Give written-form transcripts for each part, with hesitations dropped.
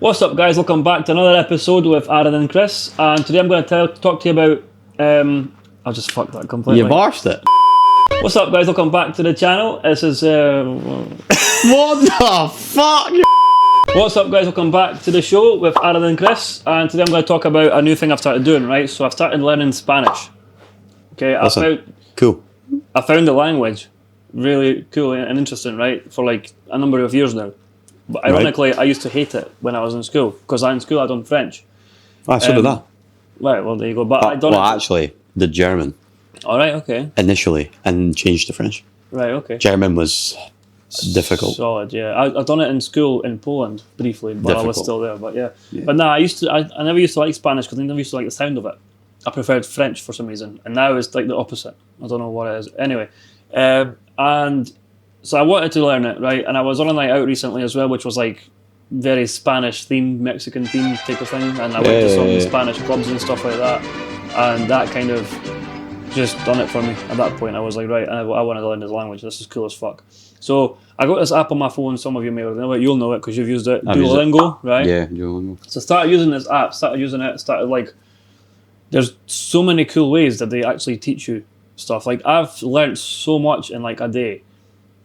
What's up, guys? Welcome back to another episode with Aaron and Chris. And today I'm going to talk to you about. I'll just fuck that completely. You borshed it. What's up, guys? Welcome back to the channel. This is. What the fuck? What's up, guys? Welcome back to the show with Aaron and Chris. And today I'm going to talk about a new thing I've started doing. Right, so I've started learning Spanish. Okay, Cool. I found the language really cool and interesting. Right, for like a number of years now. But ironically, I used to hate it when I was in school because in school I done French. Ah, so did that. Right, well there you go. But I done Well, it. actually, the German All right, okay. initially, and changed to French. Right, okay. German was difficult. Solid, yeah. I done it in school in Poland briefly, but I was Difficult. still there. But yeah. But nah, I never used to like Spanish because I never used to like the sound of it. I preferred French for some reason, and now it's like the opposite. I don't know what it is. Anyway, and so I wanted to learn it, right? And I was on a night out recently as well, which was like very Spanish themed, Mexican themed type of thing, and I went to some Spanish clubs and stuff like that, and that kind of just done it for me. At that point, I was like, right, I want to learn this language. This is cool as fuck. So I got this app on my phone. Some of you may already know it. You'll know it because you've used it. Duolingo, right? Yeah, Duolingo. So I started using this app. Started like, there's so many cool ways that they actually teach you stuff. Like I've learned so much in like a day,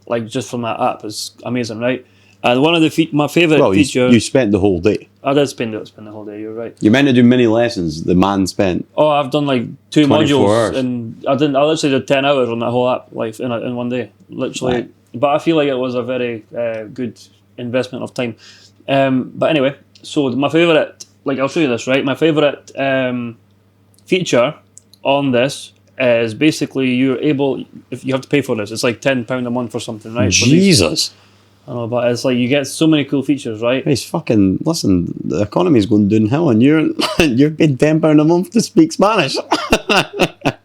like just from that app. It's amazing, right? And one of my favorite features. You spent the whole day. I did spend the whole day. You're right. You meant to do mini lessons. The man spent. Oh, I've done like 2 24 modules, hours. and I literally did 10 hours on that whole app, like in one day, literally. Right. But I feel like it was a very good investment of time. But anyway, so my favorite, like I'll show you this, right? My favorite feature on this is basically you're able, if you have to pay for this, it's like £10 a month or something, right? Jesus. I know, but it's like you get so many cool features, right? It's fucking, listen, the economy's going downhill and you're paying £10 a month to speak Spanish.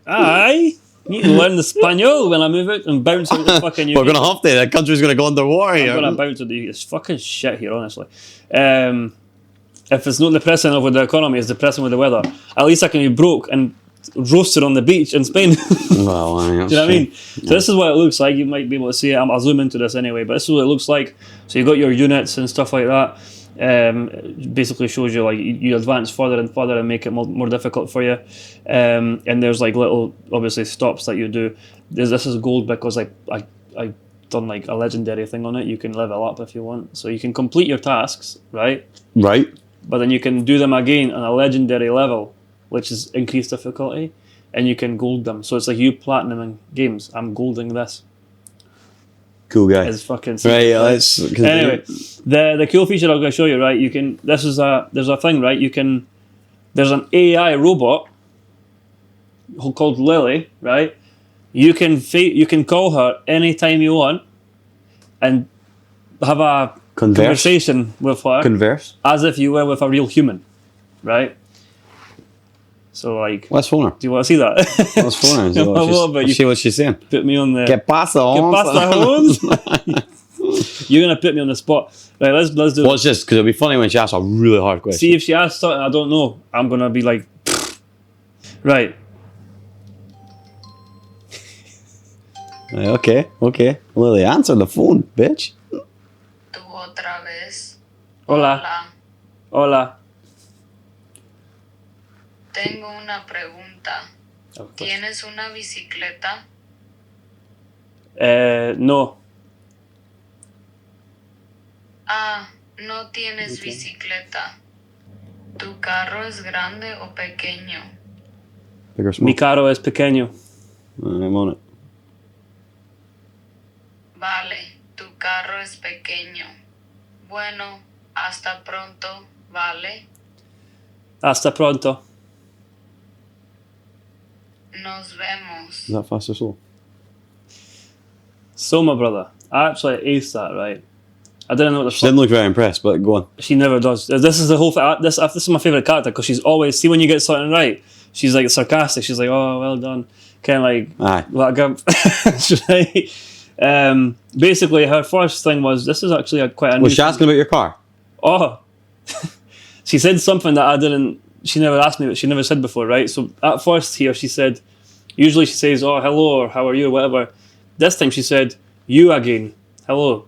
Aye. Need to learn the Spaniel when I move out and bounce out the fucking UK. We're going to have to. The country's going to go underwater I'm here. going to bounce out the UK. It's fucking shit here, honestly. If it's not depressing with the economy, it's depressing with the weather. At least I can be broke and roasted on the beach in Spain. Well, I mean, Do you know what I mean? So this is what it looks like. You might be able to see it. I'll zoom into this anyway, but this is what it looks like. So you got your units and stuff like that. It basically shows you like you advance further and further and make it more difficult for you. And there's like little obviously stops that you do. This is gold because I done like a legendary thing on it. You can level up if you want, so you can complete your tasks, right? Right. But then you can do them again on a legendary level, which is increased difficulty, and you can gold them. So it's like you platinuming games. I'm golding this. Cool guy. It's fucking sick. Right, let's... Anyway, the cool feature I'm going to show you, right? You can. There's a thing, right? You can. There's an AI robot called Lily, right? You can call her anytime you want, and have a conversation with her Converse. as if you were with a real human, right? So like, Let's phone her. do you want to see that? Let's phone her. You See what she's saying. put me on the. Que pasa, Homes? You're gonna put me on the spot, right? Let's do. Watch this, because it'll be funny when she asks a really hard question. See if she asks something I don't know. I'm gonna be like, right. Okay. Lily, answer the phone, bitch. Tú otra vez. Hola. Hola. Tengo una pregunta. Oh, ¿Tienes una bicicleta? No. Ah, no tienes bicicleta. ¿Tu carro es grande o pequeño? Big or small? Mi carro es pequeño. I'm on it. Vale, tu carro es pequeño. Bueno, hasta pronto, ¿vale? Hasta pronto. Nos vemos. Is that fast or slow? So my brother, I actually aced that, right? I didn't know what the She didn't look very impressed, but go on. She never does. This is the whole thing. This is my favorite character because she's always, see when you get something right, she's like sarcastic. She's like, oh, well done. Kind of like, Aye. what a gump. Right? Basically, her first thing was, this is actually quite a Was she asking about your car? Oh. She said something that she never asked me, but she never said before, right? So at first here, she said, usually she says, oh, hello, or how are you, or whatever. This time she said, you again. Hello.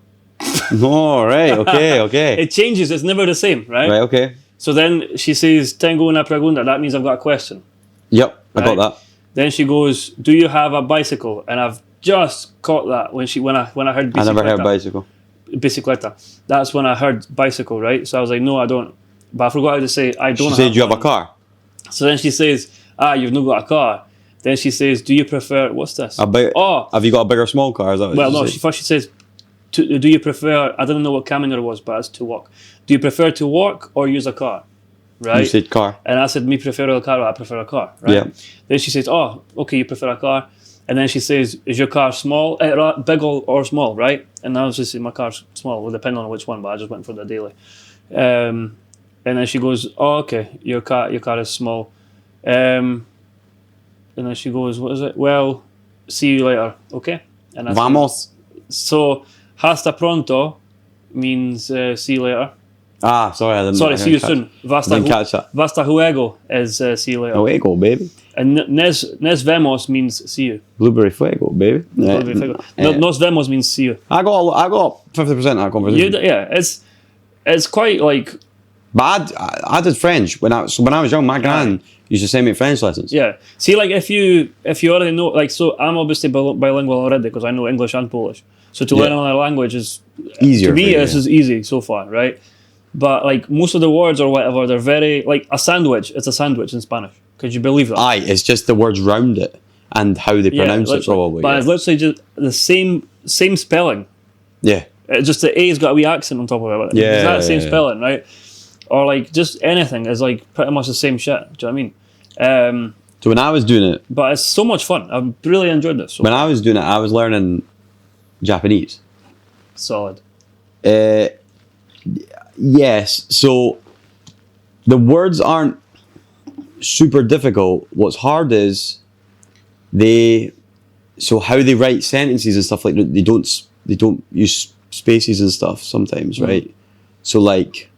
No, right, okay, okay. It changes. It's never the same, right? Right, okay. So then she says, "Tengo una pregunta." That means I've got a question. Yep, I got Right. that. Then she goes, "Do you have a bicycle?" And I've just caught that when I heard I never heard bicicleta. bicycle. Bicicleta. That's when I heard bicycle, right? So I was like, "No, I don't." But I forgot how to say, "I don't She have said you have a one." car. So then she says, "You've not got a car." Then she says, "Do you prefer what's this?" Oh, have you got a big or small car? Is that what Well, she no. said? She says, "Do you prefer?" I didn't know what camino it was, but it's to walk. Do you prefer to walk or use a car? Right. You said car. And I said, "Me prefiero el carro." I prefer a car. Right. Yeah. Then she says, "Oh, okay, you prefer a car." And then she says, "Is your car small, big or small?" Right. And I was just saying, "My car's small." Well, depending on which one, but I just went for the daily. And then she goes, "Oh, okay, your car is small." And then she goes, "What is it?" "Well, see you later." Okay. And I said, Vamos. so hasta pronto means see you later. Ah, sorry, I didn't. Sorry, I see you didn't soon. Didn't catch that. Vasta luego is see you later. Oh, Fuego, baby. And nos vemos means see you. Blueberry Fuego, baby. Nos vemos means see you. I got 50% of that conversation. Yeah, it's quite like, But I did French when I was young. My gran used to send me French lessons. yeah. See, like if you already know, like, so I'm obviously bilingual already because I know English and Polish. So to learn another language is Easier to me. for you, This is easy so far, right? But like most of the words or whatever, they're very like a sandwich. It's a sandwich in Spanish. Could you believe that? Aye, it's just the words round it and how they pronounce it literally. probably. But Yeah. it's literally just the same spelling. yeah. It's just the A's got a wee accent on top of it. Yeah, It's that same yeah. spelling, right? Or like just anything is like pretty much the same shit. Do you know what I mean? So when I was doing it, But it's so much fun. I've really enjoyed this. So when I was doing it, I was learning Japanese. solid. Yes. So the words aren't super difficult. What's hard is how they write sentences and stuff like that. They don't use spaces and stuff sometimes, right? So like,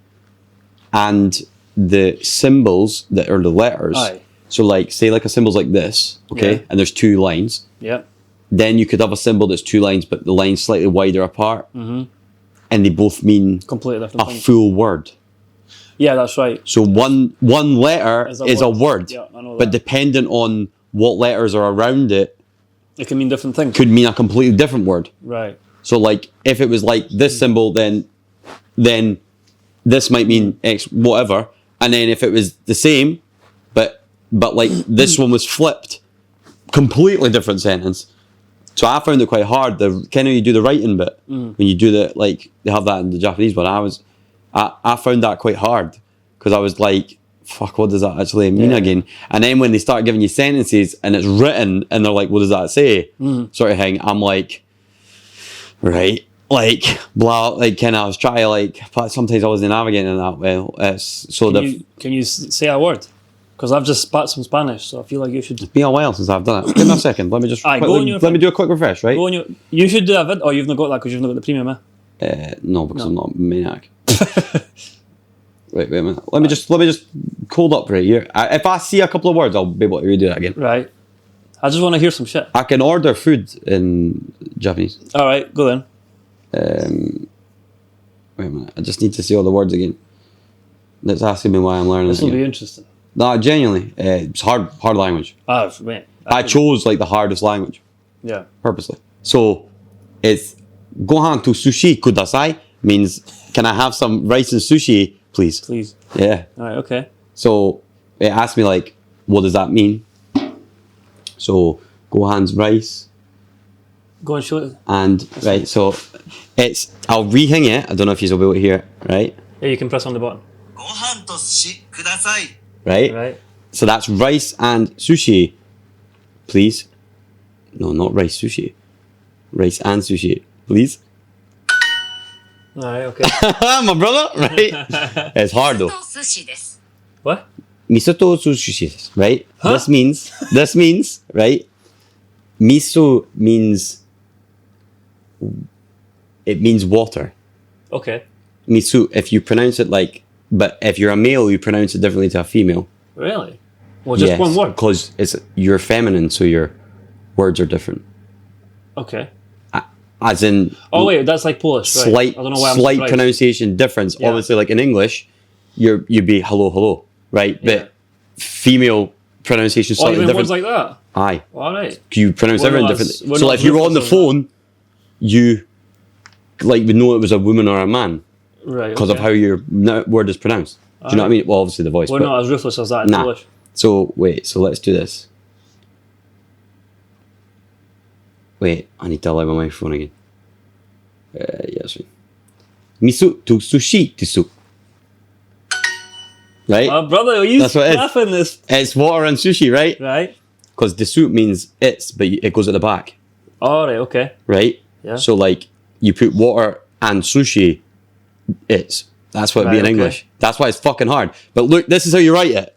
and the symbols that are the letters. Aye. So like, say like a symbol's like this, okay, Yeah. and there's two lines. Yeah. Then you could have a symbol that's two lines, but the line's slightly wider apart, and they both mean Completely different a thing. full word. Yeah, that's right. So one letter Is is a a word. word, Yeah, I know but that. depending on what letters are around it, It can mean different things. could mean a completely different word. Right. So like if it was like this symbol, then this might mean X whatever, and then if it was the same, but like this one was flipped, completely different sentence. So I found it quite hard. The kind of you do the writing bit when you do the like they have that in the Japanese, but I found that quite hard because I was like, fuck, what does that actually mean Yeah. again? And then when they start giving you sentences and it's written and they're like, what does that say? Sort of thing. I'm like, right, like blah, like kind of I was trying to like, but sometimes I wasn't navigating that well. So Can you say a word? Because I've just spat some Spanish, so I feel like you should been a while since I've done it. Give me a second. Let me just Aye, go quickly, on your let me do a quick refresh, right? go on. You should do a vid. Oh, you've not got that because you've not got the premium, eh? No, because I'm not a maniac. Wait a minute. Let me just hold up right here. If I see a couple of words, I'll be able to redo it again. Right. I just want to hear some shit. I can order food in Japanese. All right, go then. Wait a minute. I just need to see all the words again. That's asking me why I'm learning This it will be again. interesting. No, genuinely, it's hard language. Mate. I chose like the hardest language Yeah. purposely. So it's gohan to sushi kudasai means can I have some rice and sushi, please? Please. Yeah. All right. Okay. So it asked me like, what does that mean? So gohan's rice Go and show it. and right. So I'll re-hing it. I don't know if you'll be able to hear it. Right. Yeah, you can press on the button. ご飯と寿司ください。 Right. Right. So that's rice and sushi, please. No, not rice sushi. Rice and sushi, please. All right. Okay. My brother, right? It's hard though. 寿司です。 What? Miso to sushi, right? Huh? This means, right? Miso means, it means water. Okay. Miso, if you pronounce it like, but if you're a male, you pronounce it differently to a female. Really? Well, just one word. Because you're feminine, so your words are different. Okay. as in Oh wait, that's like Polish. Right? slight I don't know why I'm slight surprised. pronunciation difference. Yeah. Obviously, like in English, you'd be hello, hello, right? Yeah. But female pronunciation Oh, slightly even different. words like that. Aye, All right. you pronounce We're everything not as- differently. we're So not like, if you were on the ruthless on phone, you like would know it was a woman or a man Right. because of how your word is pronounced. Do you know what I mean? Well, obviously the voice. We're but not as ruthless as that in nah. Polish. So wait, so let's do this. Wait, I need to allow my microphone again. Yes. Misu to sushi to soup. Right? My brother, are you That's what it is. laughing this? It's water and sushi, right? Right. Because the soup means it's, but it goes at the back, All right. Okay. right? Yeah. So like you put water and sushi, it's. That's what it'd be in Right, okay. English. That's why it's fucking hard. But look, this is how you write it.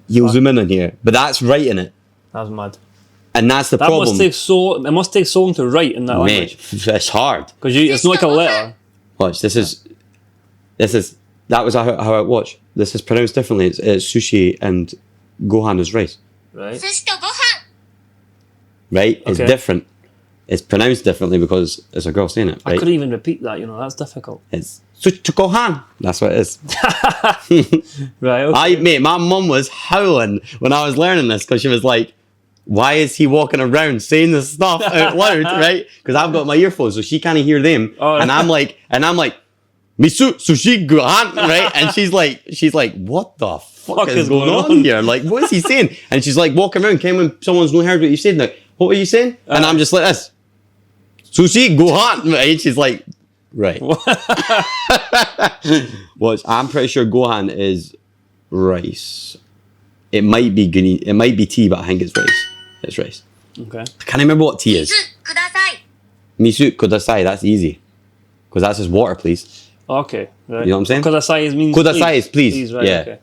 You'll zoom in on here, but that's writing it, That's mad. and that's the That problem. must take so. It must take so long to write in that Mate, language it's hard. because it's not like a letter. Watch, this is. That was how I watch. This is pronounced differently. It's sushi and gohan is rice, Right. 寿司とご飯 right? It's Okay. different. It's pronounced differently because it's a girl saying it, I right? couldn't even repeat that. You know, that's difficult. It's sushi to gohan. That's what it is. Right. Okay. Mate, my mum was howling when I was learning this because she was like, "Why is he walking around saying this stuff out loud?" Right? Because I've got my earphones, so she can't hear them, Oh. and I'm like, "Misu sushi gohan," right? And she's like, "What the fuck is going on here? Like, what is he saying?" And she's like walking around, came when someone's not heard what you said. Like, what were you saying? And I'm just like this, sushi gohan, right? She's like, right. Well, I'm pretty sure gohan is rice. It might be green. It might be tea, but I think it's rice. It's rice. Okay. I can't remember what tea is. 水ください Misu kudasai. That's easy. Because that's just water, please. Okay. Right. You know what I'm saying? Kudasai means Kudasai is please. Right. Yeah. Okay.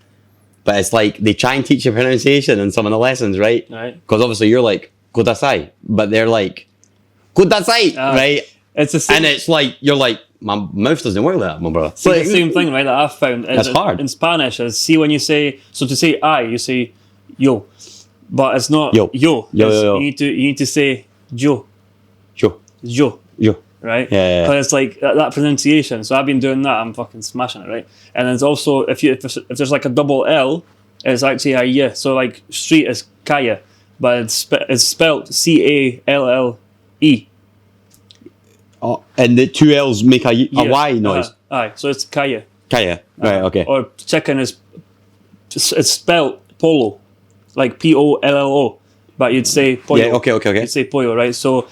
But it's like they try and teach you pronunciation in some of the lessons, right? Right. Because obviously you're like kudasai, but they're like kudasai, right? It's the same. And it's like you're like my mouth doesn't work like that, my brother. It's It's like, the same thing, right? That I've found. That's hard. In Spanish. Is see when you say so to say I, you say yo, but it's not Yo. yo. Yo, It's- yo, yo. You need to say yo, Yo, yo, yo. right? Yeah, yeah, yeah. Because it's like that pronunciation. So I've been doing that. I'm fucking smashing it, right? And then it's also if there's like a double L, it's actually a yeah. So like street is kaya, but it's spelled CALLE. Oh, and the two L's make a Y noise. Aye, so it's kaya. Kaya. Right, okay. Or chicken is it's spelled polo, like POLLO, but you'd say pollo. Yeah, okay. You'd say pollo, right? So,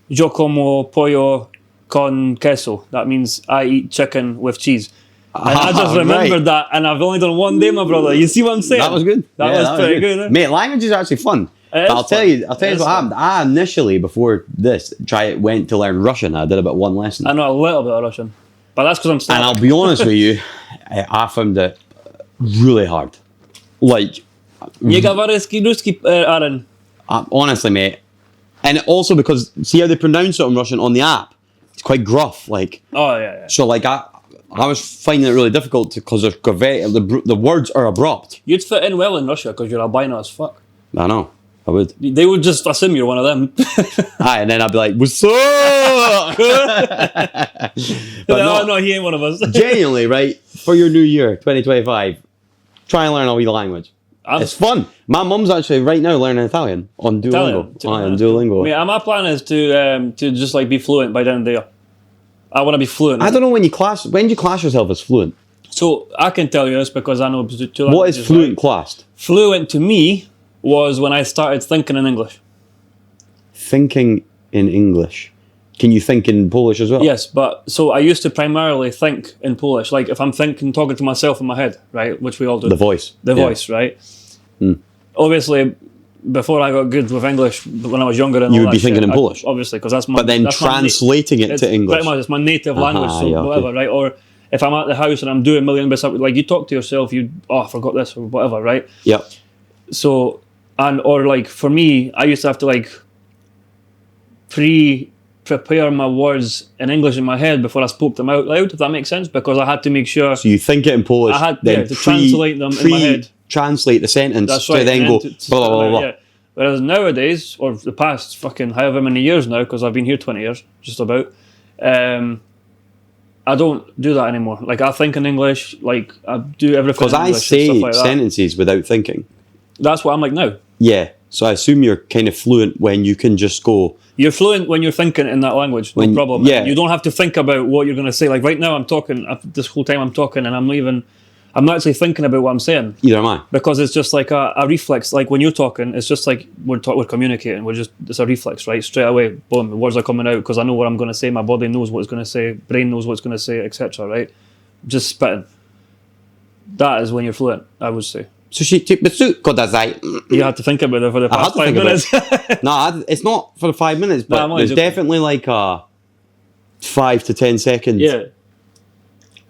yo como pollo con queso. That means I eat chicken with cheese. And I just remembered that, and I've only done one day, my brother. You see what I'm saying? That was good. That Yeah, was pretty good. Eh? Mate, language is actually fun. It is But I'll tell fun. you It what is happened. I initially, before this, went to learn Russian. I did about one lesson. I know a little bit of Russian, but that's because I'm And Slavic. I'll be honest with you, I found it really hard. Like, Nie gawaryski ruski, Aaron. honestly, mate. And also because, see how they pronounce it on Russian on the app? It's quite gruff. Like, Oh yeah. so like I was finding it really difficult because the words are abrupt. You'd fit in well in Russia because you're albino as fuck. I know, I would. They would just assume you're one of them. Aye, and then I'd be like, what's up? But no, no, he ain't one of us. genuinely, right? For your new year, 2025, try and learn a wee language. It's fun. My mum's actually right now learning Italian on Duolingo. Aye, on Duolingo. Yeah, my plan is to just like be fluent by the end of the year. I want to be fluent. I don't know when do you class yourself as fluent? So I can tell you this because I know two What languages, is fluent right? classed? Fluent to me was when I started thinking in English. Thinking in English. Can you think in Polish as well? Yes, but so I used to primarily think in Polish. Like if I'm talking to myself in my head, right, which we all do. The voice. The Yeah. voice, right? Obviously, before I got good with English, when I was younger, and You all would be that thinking shit, in Polish. obviously, because that's my. But then that's my translating it it's to English. Pretty much, it's my native language, so yeah, okay. whatever, right? Or if I'm at the house and I'm doing a million bits, like you talk to yourself, I forgot this or whatever, right? Yep. So, or like for me, I used to have to like prepare my words in English in my head before I spoke them out loud, if that makes sense, because I had to make sure. So you think it in Polish, I had then to translate them in my head. Translate the sentence That's to right. then and go then to blah, blah, blah, blah. yeah. Whereas nowadays, or the past fucking however many years now, because I've been here 20 years, just about, I don't do that anymore. Like, I think in English, like, I do everything Because in I English and say stuff like that. sentences without thinking. That's what I'm like now. Yeah. So I assume you're kind of fluent when you can just go. You're fluent when you're thinking in that language, no When- problem. yeah. You don't have to think about what you're going to say. Like, right now, I'm talking, this whole time I'm talking, and I'm not actually thinking about what I'm saying. Either am I. Because it's just like a reflex. Like when you're talking, it's just like we're communicating. It's a reflex, right? Straight away, boom, the words are coming out because I know what I'm going to say. My body knows what it's going to say. Brain knows what it's going to say, etc. Right? Just spitting. That is when you're fluent, I would say. Sushi tibitsu kodazai. You had to think about it for the I had past to 5 think minutes. about it. No, it's not for the 5 minutes, but I'm only there's joking. definitely like a 5 to 10 seconds Yeah.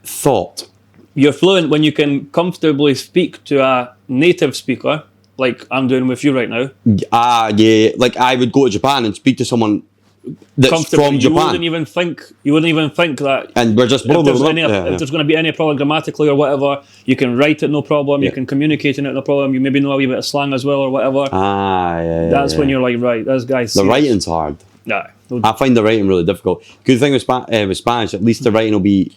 thought. You're fluent when you can comfortably speak to a native speaker, like I'm doing with you right now. Yeah. Like I would go to Japan and speak to someone that's Comfortably. from You Japan. wouldn't even think that And we're just if there's, any, Yeah, if there's going to be any problem grammatically or whatever, you can write it no problem. You Yeah. can communicate in it no problem. You maybe know a wee bit of slang as well or whatever. yeah. That's when you're like, right, this guy's The serious. writing's hard. Nah. I find the writing really difficult. Good thing with Spanish, at least the writing will be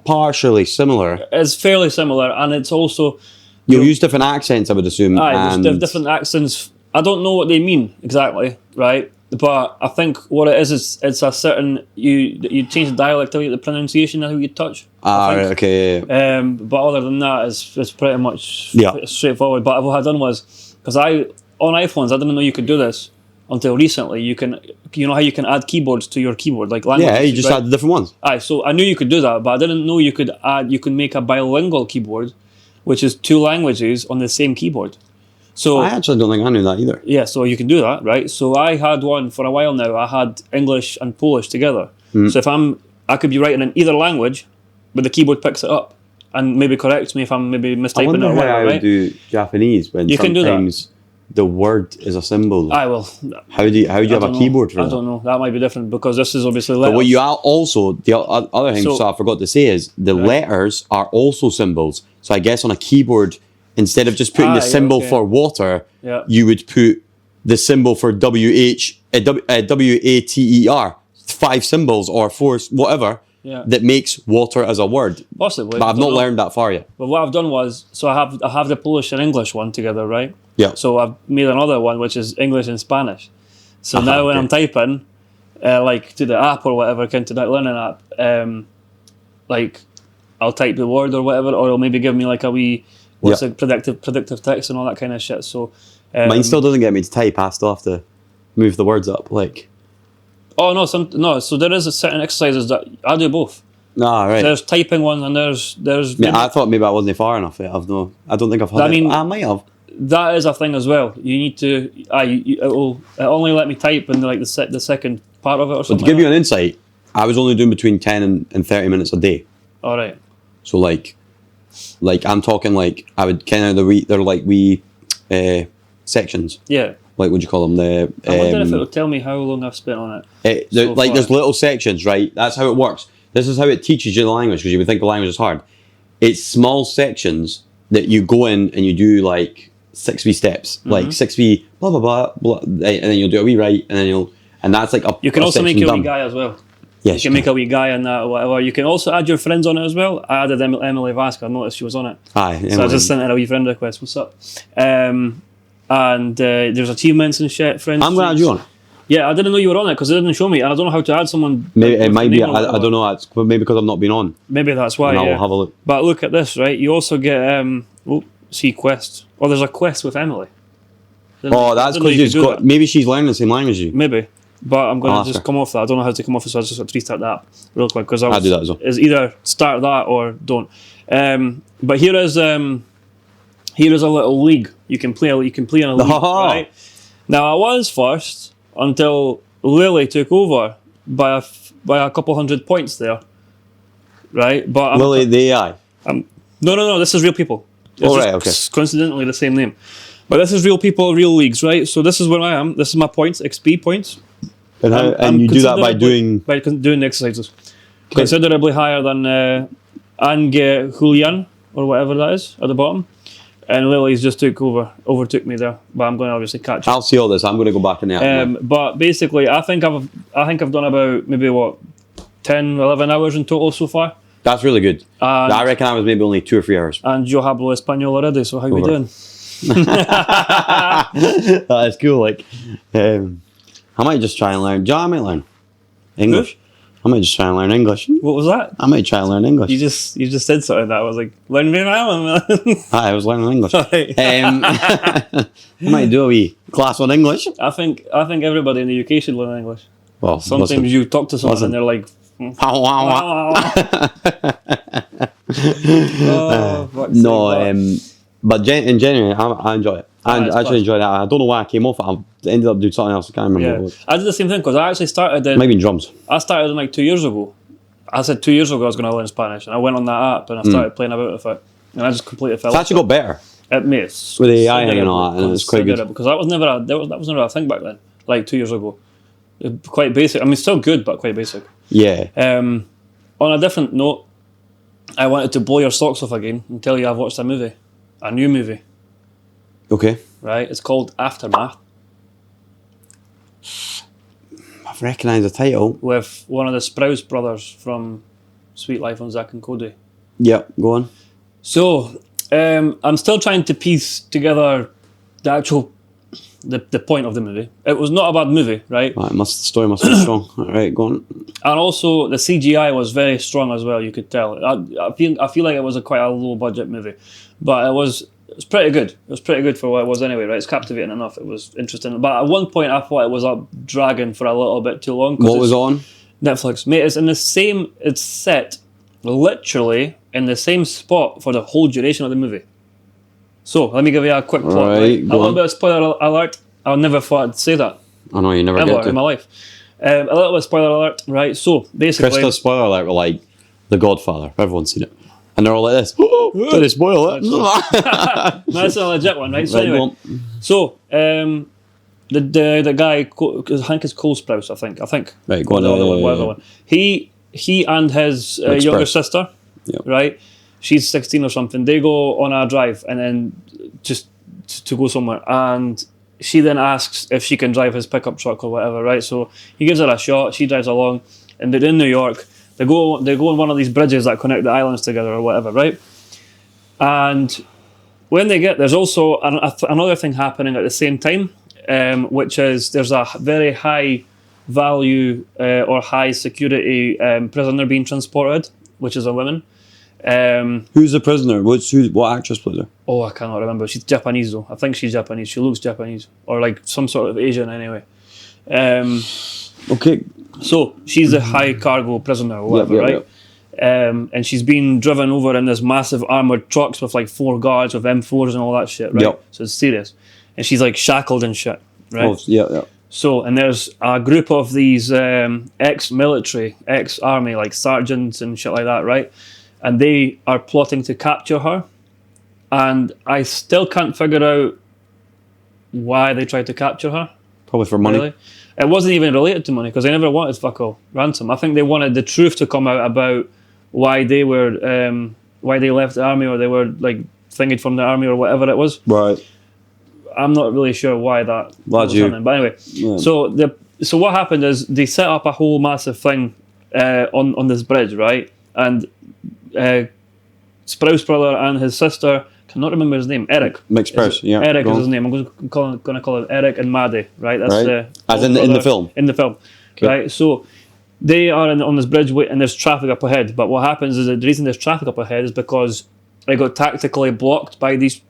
partially similar. It's fairly similar, and it's also You'll use different accents, I would assume. there's and different accents. I don't know what they mean exactly, right? But I think what it is it's a certain you change the dialectically, the pronunciation, and how you touch. I think. right, okay. Yeah. But other than that, it's pretty much Yeah. straightforward. But what I've done was because on iPhones I didn't know you could do this until recently. You know how you can add keyboards to your keyboard, like languages. Yeah, you just right? add the different ones. Aye, so I knew you could do that, but I didn't know you could make a bilingual keyboard, which is 2 languages on the same keyboard. So I actually don't think I knew that either. yeah, so you can do that, right? So I had one for a while now. I had English and Polish together. So if I could be writing in either language, but the keyboard picks it up and maybe corrects me if I'm maybe I mistyping wonder it or how I whatever, would right? do Japanese when You can do that. sometimes the word is a symbol. Aye, well, How do you have a don't know. keyboard for I that? don't know. That might be different because this is obviously But letters. what you also, the other thing So- I forgot to say is the letters are also symbols. So I guess on a keyboard, instead of just putting the Aye, symbol okay. for water, Yeah. you would put the symbol for WATER, 5 symbols or 4, whatever, Yeah. that makes water as a word. Possibly. But I've don't not know. learned that far yet. But what I've done was, so I have the Polish and English one together, right? Yeah. So I've made another one which is English and Spanish. So now when okay. I'm typing, like to the app or whatever, to that learning app, like I'll type the word or whatever, or it'll maybe give me like a wee Yeah. predictive text and all that kind of shit. So Mine still doesn't get me to type. I still have to move the words up. Like, oh no, so there is a certain exercises that I do both. nah, right. There's typing one and there's I thought maybe I wasn't far enough yet. I don't think I've had I it. mean- I might have. that is a thing as well. You need to it'll only let me type in like the second part of it or To something. give you an insight, I was only doing between 10 and 30 minutes a day. All right. So like I'm talking like I would kind of they're like wee sections. Yeah. Like what do you call them? I wonder if it'll tell me how long I've spent on it. so like far. there's little sections, right? That's how it works. This is how it teaches you the language because you would think the language is hard. It's small sections that you go in and you do like 6 wee steps, Mm-hmm. like 6 wee blah blah blah blah, and then you'll do a wee right, and then and that's like a. You can also make section a wee done. guy as well. Yes, You can make a wee guy in that or whatever. You can also add your friends on it as well. I added Emily Vasca. I noticed she was on it. Aye, So I just sent her a wee friend request. What's up? And there's achievements and shit. Friends. I'm glad you're on. it. Yeah, I didn't know you were on it because it didn't show me, and I don't know how to add someone. Maybe with it might the be. name or I whatever. don't know. It's maybe because I've not been on. Maybe that's why. And I'll Yeah. have a look. But look at this, right? You also get see quest. Oh, there's a quest with Emily. Oh, that's Didn't know because you you've could do got. that. Maybe she's learning the same language as you. Maybe, but I'm going I'll to ask just her. come off that. I don't know how to come off it, so I just have to restart the app real quick because I'll do that as well. Is either start that or don't. But here is a little league you can play. You can play in a league, Oh. right? Now I was first until Lily took over by a couple hundred points there, right? But I'm, Lily, the AI. no. This is real people. It's Oh, just right, okay. Coincidentally, the same name. But this is real people, real leagues, right? So this is where I am. This is my points, XP points. And you do that by doing. doing the exercises. Considerably higher than Ange Julian or whatever that is at the bottom. And Lily's just overtook me there, but I'm going to obviously catch up. I'll see all this. I'm going to go back in the app. But basically, I think I've done about maybe 10, 11 hours in total so far. That's really good. And- I reckon I was maybe only 2 or 3 hours. And yo hablo español already, so how you Over. doing? That is cool. Like, I might just try and learn. I might learn English. I might just try and learn English. What was that? I might try and learn English. You just said something that I was like, learn me now. I was learning English. Right. I might do a wee class on English. I think everybody in the UK should learn English. Well, Sometimes listen. you talk to someone Listen. and they're like, Wow, wow, wow. oh, fuck's sake, No, what? but in general, I enjoy it. I it's actually class. enjoy that. I don't know why I came off it. I ended up doing something else. I can't remember what it Yeah, was. I did the same thing because I actually started in. Maybe in drums. I started in like 2 years ago. I said 2 years ago I was going to learn Spanish, and I went on that app and I started playing about with it, and I just completely fell. It's actually got better. It mates With the AI and all that, and it's quite good. because that was never a thing back then. Like 2 years ago, quite basic. I mean, still good, but quite basic. Yeah. On a different note, I wanted to blow your socks off again and tell you I've watched a new movie. Okay. Right, it's called Aftermath I've recognised the title. with one of the Sprouse brothers from Sweet Life on Zack and Cody. Yep, go on. So, I'm still trying to piece together the point of the movie. It was not a bad movie, right? Right, the story must be strong. Alright, go on. And also the CGI was very strong as well. You could tell. I feel like it was quite a low budget movie, but it was pretty good. It was pretty good for what it was anyway, right? It's captivating enough. It was interesting. But at one point, I thought it was up dragging for a little bit too long. 'Cause What was it's on? Netflix, mate. It's in the same. It's set literally in the same spot for the whole duration of the movie. So let me give you a quick plot. Right, Right? A go little on. bit of spoiler alert. I never thought I'd say that I know you never ever get in my to. life. A little bit of spoiler alert, right? So basically, Krista's spoiler alert were like The Godfather. Everyone's seen it. And they're all like this. Did they spoil it? that's a legit one, right? So Right, anyway, go on. so the guy, I think it's Cole Sprouse. I think. Right, go on. The other one, whatever one. He and his Rick younger Sprouse. sister, Yep. right? She's 16 or something. They go on a drive and then just to go somewhere, and she then asks if she can drive his pickup truck or whatever, right? So he gives her a shot. She drives along, and they're in New York. They go on one of these bridges that connect the islands together or whatever, right? And when they get, there's also another thing happening at the same time, which is there's a very high value or high security prisoner being transported, which is a woman. Who's the prisoner? What actress played her? Oh, I cannot remember. She's Japanese though. I think she's Japanese. She looks Japanese or like some sort of Asian anyway. Okay. So she's a high cargo prisoner or whatever, Yep, right? And she's being driven over in this massive armored trucks with like 4 guards with M4s and all that shit, right? Yep. So it's serious. And she's like shackled and shit, right? Oh, yeah. So, and there's a group of these ex-military, ex-army, like sergeants and shit like that, right? And they are plotting to capture her. And I still can't figure out why they tried to capture her. Probably for money. Really. It wasn't even related to money because they never wanted fuck all ransom. I think they wanted the truth to come out about why they were why they left the army or they were like thingied from the army or whatever it was. Right. I'm not really sure why that Glad was you- happening. But anyway, Yeah. so what happened is they set up a whole massive thing on this bridge, right? And Sprouse brother and his sister, cannot remember his name, Eric. Mixed Is it- Sprouse, yeah, Eric go is on. his name. I'm going to call him Eric and Maddie, right? That's Right. As in the brother film? In the film, Okay. right? So they are on this bridge and there's traffic up ahead. But what happens is that the reason there's traffic up ahead is because it got tactically blocked by these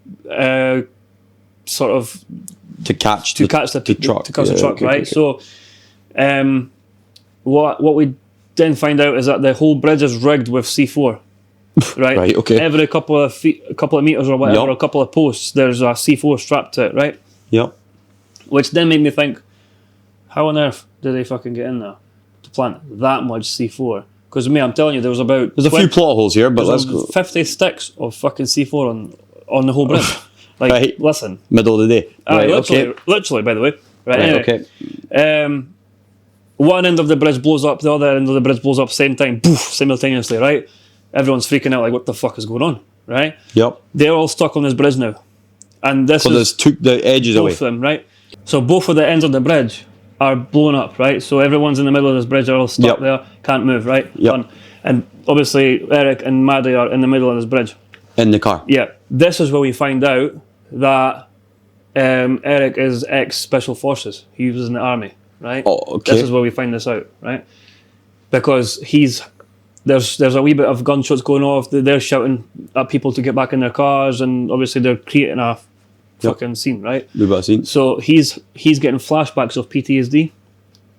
sort of To catch to catch the truck. to catch the Yeah, truck, okay, right? okay. So, what we then find out is that the whole bridge is rigged with C4, right? Right, okay. Every couple of feet, a couple of meters or whatever, Yup. or a couple of posts, there's a C4 strapped to it, right? Yep. Which then made me think, how on earth did they fucking get in there to plant that much C4? Because me, I'm telling you, there was about There's a few plot holes here, but let's go. 50 sticks of fucking C4 on the whole bridge. Like, Right. listen, Middle of the day. Right, literally, by the way. Right, Right, anyway. okay. One end of the bridge blows up, the other end of the bridge blows up same time, poof, simultaneously, right? Everyone's freaking out like, what the fuck is going on, right? Yep. They're all stuck on this bridge now. And this So is this took the edges away. both of them, right? So both of the ends of the bridge are blown up, right? So everyone's in the middle of this bridge, they're all stuck Yep. there, can't move, right? Yep. Done. And obviously Eric and Maddie are in the middle of this bridge. In the car. Yeah, this is where we find out that Eric is ex-Special Forces. He was in the army, right? Oh, okay. This is where we find this out, right? Because there's a wee bit of gunshots going off. They're shouting at people to get back in their cars, and obviously they're creating a fucking scene, right? We've got a scene. So he's getting flashbacks of PTSD,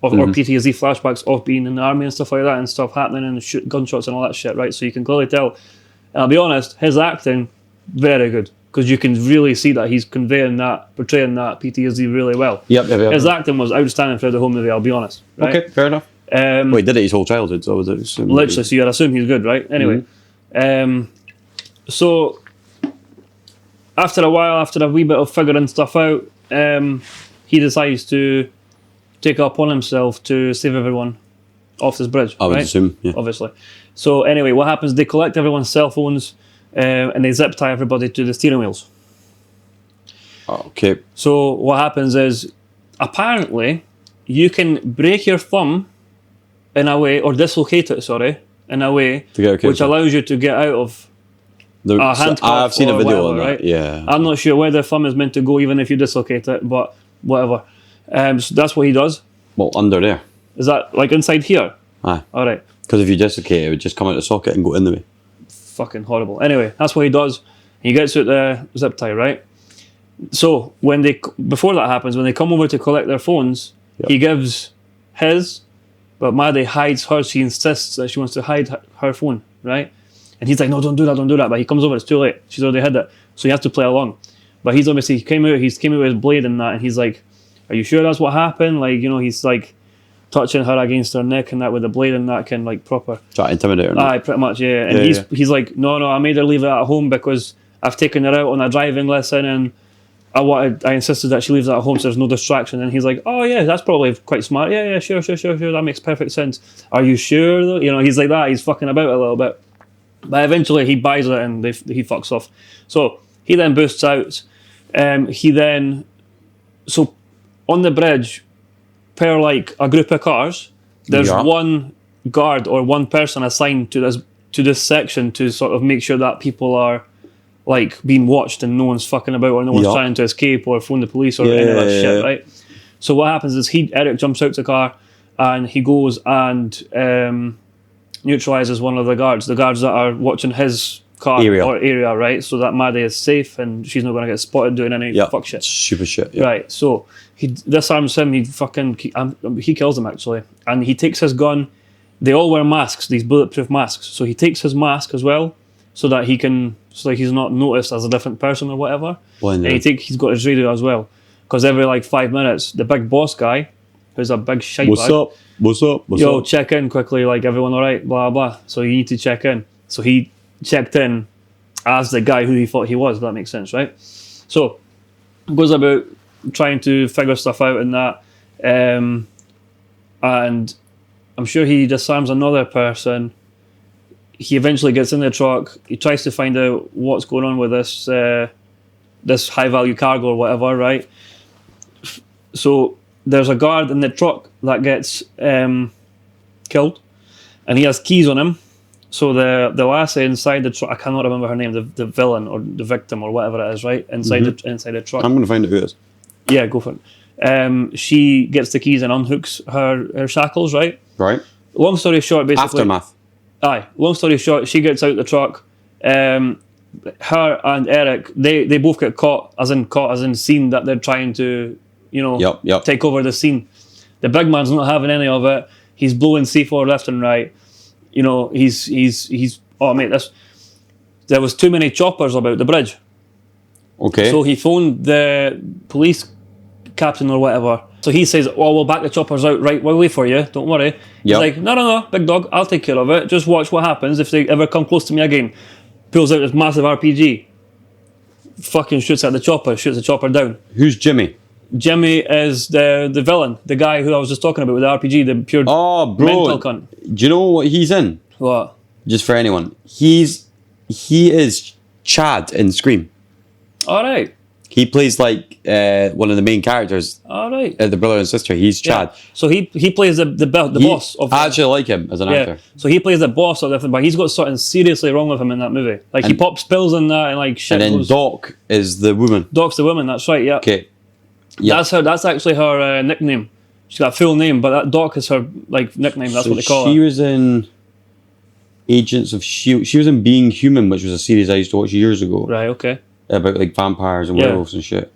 or PTSD flashbacks of being in the army and stuff like that, and stuff happening and gunshots and all that shit, right? So you can clearly tell. And I'll be honest, his acting very good, because you can really see that he's portraying that PTSD really well. Yep. His acting was outstanding throughout the whole movie. I'll be honest. Right? Okay, fair enough. Well, he did it his whole childhood, so I would assume. Literally, so you'd assume he's good, right? Anyway, so after a while, after a wee bit of figuring stuff out, he decides to take it upon himself to save everyone off this bridge. I would right? assume, yeah. Obviously. So anyway, what happens? They collect everyone's cell phones and they zip tie everybody to the steering wheels. Okay. So what happens is, apparently, you can break your thumb in a way, or dislocate it, sorry, in a way, To get okay, which so- allows you to get out of a handcuff. I've seen a or video whatever, on that. right? Yeah. I'm not sure where the thumb is meant to go, even if you dislocate it, but whatever. So that's what he does. Well, under there. Is that like inside here? Aye. All right. Because if you dislocate it, would just come out the socket and go in the way. Fucking horrible. Anyway, that's what he does. He gets out the zip tie, right? So before that happens, when they come over to collect their phones, he gives his, but Maddie hides hers. She insists that she wants to hide her phone, right? And he's like, no, don't do that. But he comes over, it's too late. She's already hid it. So he has to play along. But he came out with his blade and that, and he's like, are you sure that's what happened? Like, he's like touching her against her neck and that with the blade and that can like proper. Try to intimidate her. Aye, pretty much, yeah. And he's like, no, I made her leave it at home because I've taken her out on a driving lesson and I insisted that she leaves it at home so there's no distraction. And he's like, oh yeah, that's probably quite smart. Yeah, sure. That makes perfect sense. Are you sure though? He's like that. He's fucking about a little bit. But eventually he buys it and he fucks off. So he then boosts out. So on the bridge, per like a group of cars, there's one guard or one person assigned to this section to sort of make sure that people are like being watched and no one's fucking about or no one's trying to escape or phone the police or any of that shit, right? So what happens is Eric jumps out the car and he goes and neutralizes one of the guards that are watching his car area, right? So that Maddie is safe and she's not going to get spotted doing any fuck shit. Stupid shit. Yeah. Right, so he disarms him, he kills him actually, and he takes his gun. They all wear masks, these bulletproof masks, so he takes his mask as well so that he's not noticed as a different person or whatever. And he's got his radio as well, because every like 5 minutes the big boss guy, who's a big shite bag, What's up? check in quickly, like everyone all right, blah blah. So you need to check in. So he checked in as the guy who he thought he was, if that makes sense, right? So goes about trying to figure stuff out and that, and I'm sure he disarms another person. He eventually gets in the truck. He tries to find out what's going on with this high value cargo or whatever, right? So there's a guard in the truck that gets killed, and he has keys on him. So the lassie inside the truck, I cannot remember her name, the villain or the victim or whatever it is, right? Inside the truck. I'm going to find out who it is. Yeah, go for it. She gets the keys and unhooks her shackles, right? Right. Long story short, basically. Aftermath. Aye. Long story short, she gets out the truck. Her and Eric, they both get caught as in seen that they're trying to, take over the scene. The big man's not having any of it. He's blowing C4 left and right. He's oh mate, there was too many choppers about the bridge. Okay. So he phoned the police captain or whatever. So he says, oh, we'll back the choppers out right away for you, don't worry. He's like, no, big dog, I'll take care of it. Just watch what happens if they ever come close to me again. Pulls out this massive RPG. Fucking shoots at the chopper, shoots the chopper down. Who's Jimmy? Jimmy is the villain, the guy who I was just talking about with the RPG, the pure mental cunt. Do you know what he's in? What? Just for anyone. He is Chad in Scream. Alright. He plays like one of the main characters, All right. the brother and sister. He's Chad. Yeah. So he plays the boss of. I actually like him as an yeah. actor. So he plays the boss of the thing, but he's got something seriously wrong with him in that movie. Like he And- pops pills in that and like shit. And then goes, Doc is the woman. Doc's the woman. That's right. Yeah. Okay. Yeah. That's actually her nickname. She's got a full name, but that Doc is her like nickname. That's So what they call she her. was in Agents of Shield. She was in Being Human, which was a series I used to watch years ago Right. Okay. about like vampires and Yeah. werewolves and shit.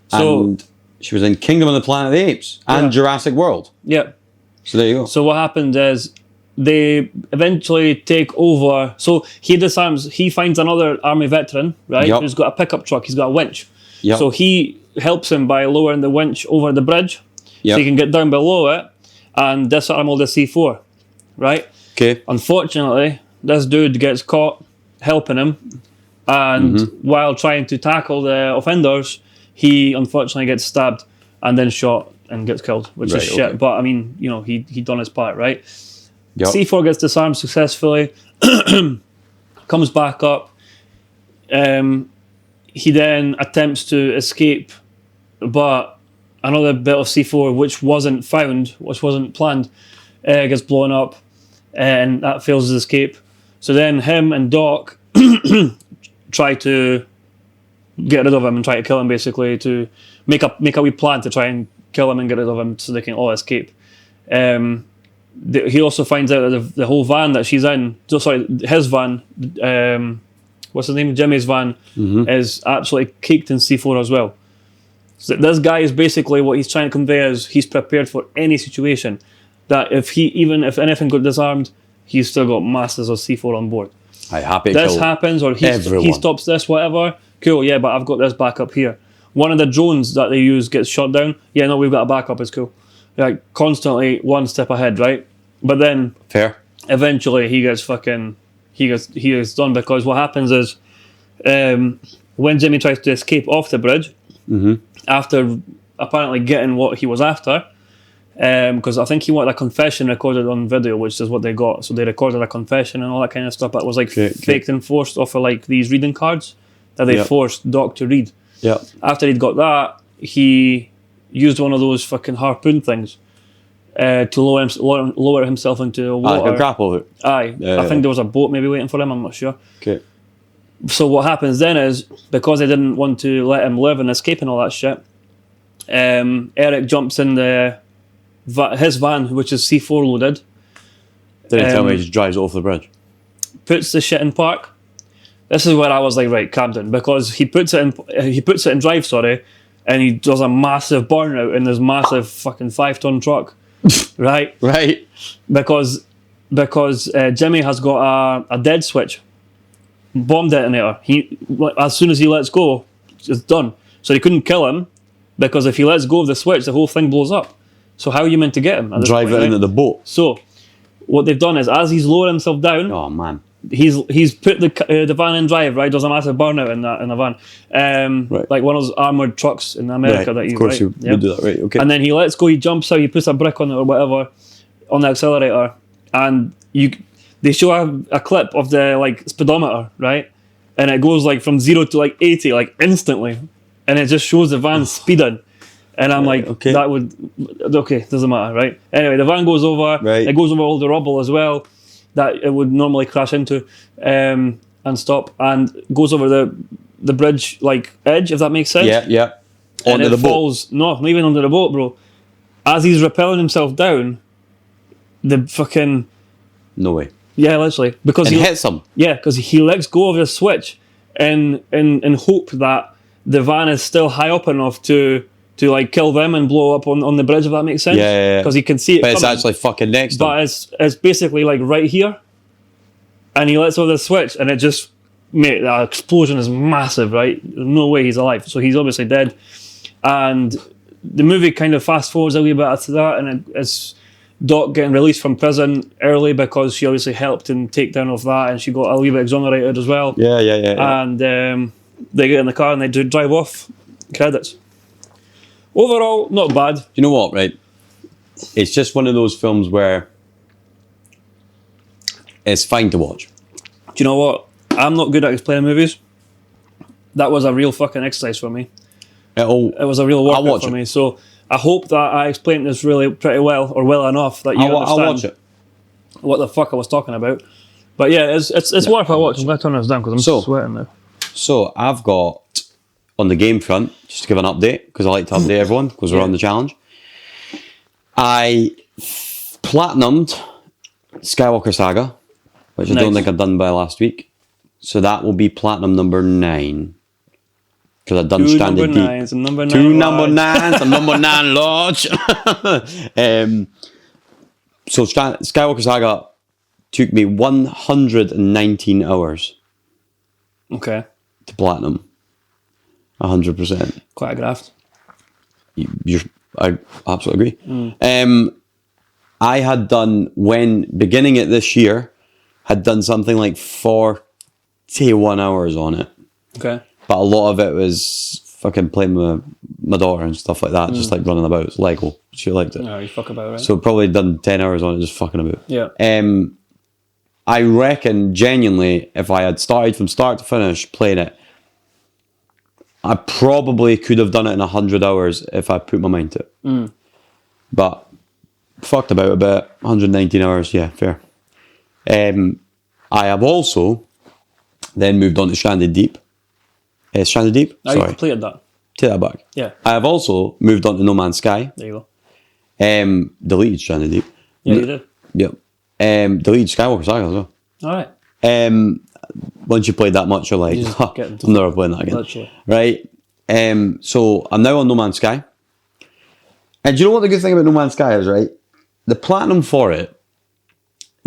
So- And she was in Kingdom of the Planet of the Apes and Yeah. Jurassic World. Yeah. So there you go. So what happened is they eventually take over. So he disarms. He finds another army veteran, right? Yup. Who's got a pickup truck. He's got a winch. Yep. So he helps him by lowering the winch over the bridge, Yep. so he can get down below it and disarm all the C4, right? Okay. Unfortunately, this dude gets caught helping him, and Mm-hmm. while trying to tackle the offenders, he unfortunately gets stabbed and then shot and gets killed, which Right, is shit. okay. But I mean, you know, he done his part, right? Yep. C4 gets disarmed successfully, comes back up. He then attempts to escape, but another bit of C4, which wasn't found, which wasn't planned, gets blown up, and that fails his escape. So then him and Doc try to get rid of him and try to kill him, basically, to make a wee plan to try and kill him and get rid of him so they can all escape. He also finds out that the whole van that she's in, his van, what's his name? Jimmy's van, is absolutely caked in C4 as well. So this guy is basically what he's trying to convey is he's prepared for any situation. That if anything got disarmed, he's still got masses of C4 on board. I happy to This kill happens, or he everyone. stops this, whatever. Cool, yeah, but I've got this backup here. One of the drones that they use gets shot down. Yeah, no, we've got a backup. It's cool. Like constantly one step ahead, right? But then Fair. eventually he gets done, because what happens is when Jimmy tries to escape off the bridge after apparently getting what he was after, because I think he wanted a confession recorded on video, which is what they got. So they recorded a confession and all that kind of stuff, but it was like Okay. faked and forced off of like these reading cards that they Yeah. forced Doc to read. Yeah. After he'd got that, he used one of those fucking harpoon things to lower himself into water. Like a grapple hook. Aye, Yeah, I think there was a boat maybe waiting for him. I'm not sure. Okay. So what happens then is, because they didn't want to let him live and escape and all that shit, Eric jumps in his van, which is C4 loaded, Didn't tell me Um, he just drives it off the bridge. puts the shit in park. This is where I was like, right, calm down, because he puts it in drive, sorry, and he does a massive burnout in this massive fucking 5-ton truck, right? Right. Because Jimmy has got a dead switch, bomb detonator. As soon as he lets go, it's done. So he couldn't kill him, because if he lets go of the switch, the whole thing blows up. So how are you meant to get him? At this Drive point, it into right? the boat. So what they've done is, as he's lowering himself down, Oh man. he's put the van in drive, right? Does a massive burnout in the van, Right. like one of those armored trucks in America that you, of course right? you Yeah. would do that, right? Okay. And then he lets go, he jumps out, he puts a brick on it or whatever on the accelerator, and they show a clip of the like speedometer, right? And it goes like from 0 to like 80 like instantly, and it just shows the van speeding. And I'm like, okay. Doesn't matter, right? Anyway, the van goes over, Right. it goes over all the rubble as well that it would normally crash into, and stop, and goes over the bridge like edge, if that makes sense. yeah, yeah. And Onto it the boat. falls, no, not even under the boat, bro. As he's rappelling himself down, the fucking, No way. yeah, literally, because And he hits him. yeah, because he lets go of the switch in hope that the van is still high up enough to like kill them and blow up on the bridge, if that makes sense. Yeah. Because he can see it But it's coming. actually fucking next to him. But it's basically like right here, and he lets go of the switch, and it just, mate, that explosion is massive, right? There's no way he's alive, so he's obviously dead. And the movie kind of fast forwards a wee bit after that, and it's Doc getting released from prison early because she obviously helped in takedown of that, and she got a wee bit exonerated as well. Yeah. And they get in the car and they drive off. Credits. Overall, not bad. You know what, right? It's just one of those films where it's fine to watch. Do you know what? I'm not good at explaining movies. That was a real fucking exercise for me. it was a real I'll workout watch for it. me. So I hope that I explained this really pretty well, or well enough that you I'll understand watch it. what the fuck I was talking about. But yeah, it's worth a watch. I'm going to turn this down because I'm So- sweating now. So I've got on the game front, just to give an update, because I like to update everyone because we're on the challenge. I platinumed Skywalker Saga, which I don't Nice. think I've done by last week. So that will be platinum number 9. Because I've done Two Stranded number Deep. nines and number 9. Two number lads. 9s and number 9 large. So Skywalker Saga took me 119 hours Okay, to platinum. 100%. quite a graft. I absolutely agree. I had done, when beginning it this year, had done something like 41 hours on it. Okay, But a lot of it was fucking playing with my daughter and stuff like that, just like running about. It's Lego. She liked it. no, you fuck about, right? So probably done 10 hours on it, just fucking about. yeah, I reckon, genuinely, if I had started from start to finish playing it, I probably could have done it in 100 hours if I put my mind to it. But fucked about a bit, 119 hours, yeah, fair. I have also then moved on to Stranded Deep. Stranded Deep? now you Sorry, completed that. take that back. Yeah, I have also moved on to No Man's Sky. there you go. Deleted Stranded Deep. Yeah, you did. Yep. Deleted Skywalker Saga as well. All right. Once you played that much, you're like, You just "Huh, get into I'm never playing that again." Literally. Right? So I'm now on No Man's Sky. And do you know what the good thing about No Man's Sky is, right? The platinum for it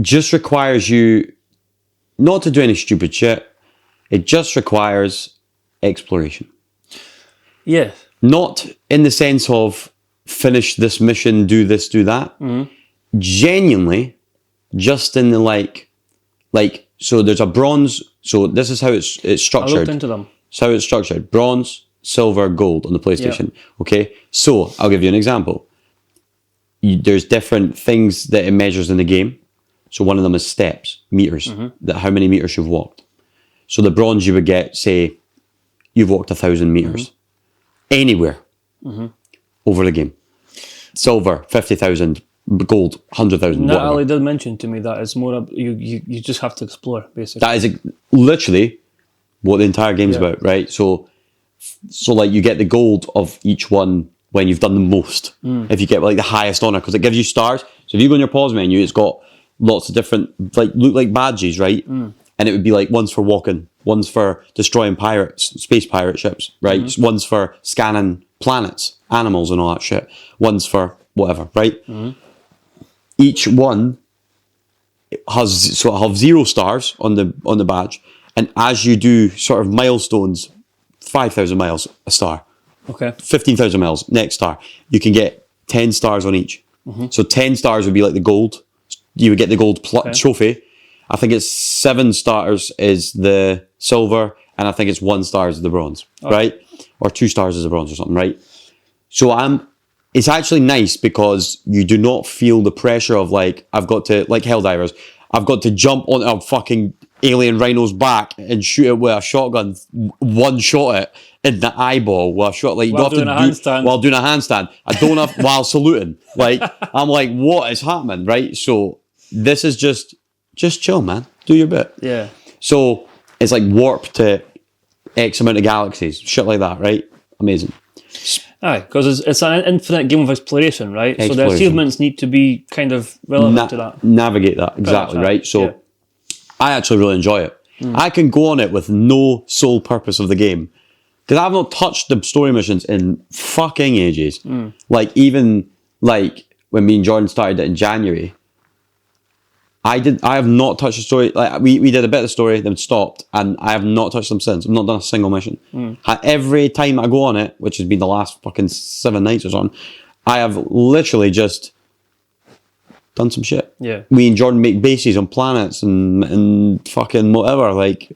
just requires you not to do any stupid shit. It just requires exploration. Yeah, Not in the sense of finish this mission, do this, do that. Genuinely, just in the like, so there's a bronze. So this is how it's I structured. looked into them. It's how it's structured: bronze, silver, gold on the PlayStation. Okay, so I'll give you an example. There's different things that it measures in the game. So one of them is steps, meters, that how many meters you've walked. So the bronze you would get, say, you've walked 1,000 meters anywhere over the game. Silver, 50,000. Gold, 100,000. Natalie whatever. did mention to me that it's more you just have to explore, basically. That is literally what the entire game's Yeah. about, right? So like you get the gold of each one when you've done the most. If you get like the highest honor, because it gives you stars. So if you go in your pause menu, it's got lots of different look like badges, right? And it would be like one's for walking, one's for destroying pirates, space pirate ships, right? One's for scanning planets, animals, and all that shit. One's for whatever, right? Each one has have 0 stars on the badge, and as you do sort of milestones, 5,000 miles a star, Okay. 15,000 miles next star, you can get 10 stars on each. So 10 stars would be like the gold. You would get the gold trophy. I think it's 7 stars is the silver, and I think it's 1 star is the bronze, right? Or 2 stars is the bronze or something, right? So it's actually nice because you do not feel the pressure of like, I've got to, like Helldivers, I've got to jump on a fucking alien rhino's back and shoot it with a shotgun, one shot it in the eyeball with a shot. Like, you While don't have doing to a handstand. while doing a handstand. I don't have, while saluting. Like, I'm like, what is happening, right? So this is just chill, man. Do your bit. Yeah. So it's like warp to X amount of galaxies, shit like that, right? Amazing. Aye, because it's an infinite game of exploration, right? So the Exploration. achievements need to be kind of relevant to that. Navigate that, exactly, Right, right? So yeah. I actually really enjoy it. I can go on it with no sole purpose of the game. Because I've not touched the story missions in fucking ages. Like, even like when me and Jordan started it in January, I have not touched the story. Like we did a bit of the story, then stopped, and I have not touched them since. I've not done a single mission. Every time I go on it, which has been the last fucking 7 nights or something, I have literally just done some shit. Yeah. Me and Jordan make bases on planets and fucking whatever. Like,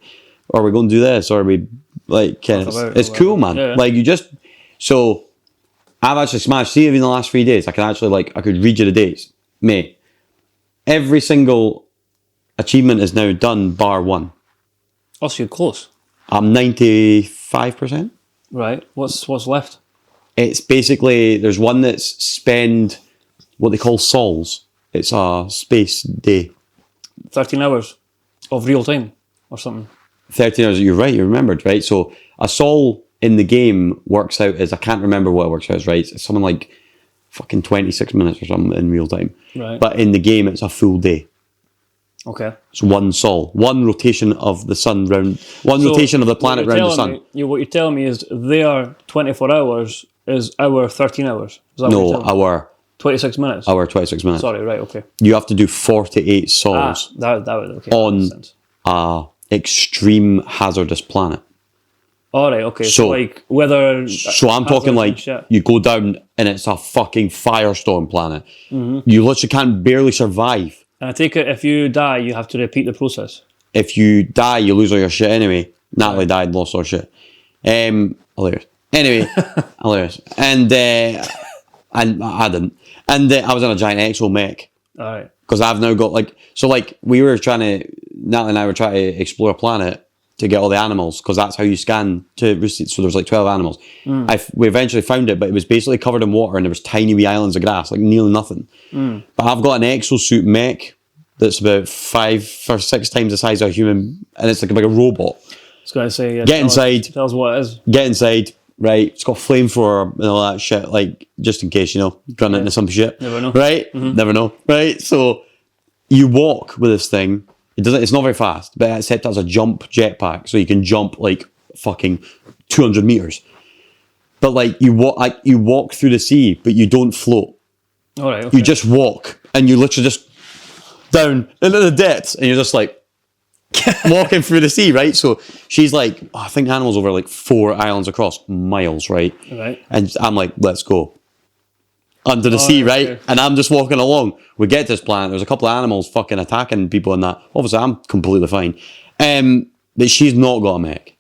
are we going to do this? Or are we like? It's cool, man. Yeah. Like so. I've actually smashed. See, even in the last 3 days, I can actually I could read you the dates, mate. Every single achievement is now done, bar 1. Oh, so you're close. I'm 95%. Right. What's left? It's basically, there's one that's spend what they call sols. It's a space day. 13 hours of real time or something. 13 hours, you're right, you remembered, right? So a sol in the game works out as, I can't remember what it works out as, right? It's something like fucking 26 minutes or something in real time. Right. But in the game, it's a full day. Okay. It's one sol, one rotation of the sun round, rotation of the planet round the sun. What you're telling me is their 24 hours is our 13 hours. Is that what No, you're telling me? our 26 minutes. 26 minutes. Sorry, right, okay. You have to do 48 sols That would, okay. on makes sense. a extreme hazardous planet. All right, okay. So, So- like, whether... So I'm talking like you go down and it's a fucking firestorm planet. You literally can't barely survive. And I take it, if you die, you have to repeat the process. If you die, you lose all your shit anyway. Natalie died, lost all her shit. Hilarious. Anyway, hilarious. And I didn't. And I was in a giant exo mech. All right. Because I've now got we were Natalie and I were trying to explore a planet to get all the animals, because that's how you scan to receive. So there's like 12 animals. We eventually found it, but it was basically covered in water and there was tiny wee islands of grass, like nearly nothing. But I've got an exosuit mech that's about 5 or 6 times the size of a human, and it's like a robot. I was going to say... Get inside. Tell us what it is. Get inside, right? It's got flamethrower and all that shit, like, just in case, run into some shit. Never know. Right? Never know. Right? So you walk with this thing. It's not very fast, but it's set as a jump jetpack, so you can jump like fucking 200 meters. But like you walk through the sea, but you don't float. All right, okay. You just walk, and you literally just down into the depths, and you're just like walking through the sea, right? So she's like, I think the animal's over like 4 islands across, miles, right? Right. And I'm like, let's go. Under the sea, right? okay. And I'm just walking along. We get to this planet. There's a couple of animals fucking attacking people and that. Obviously, I'm completely fine. But she's not got a mech.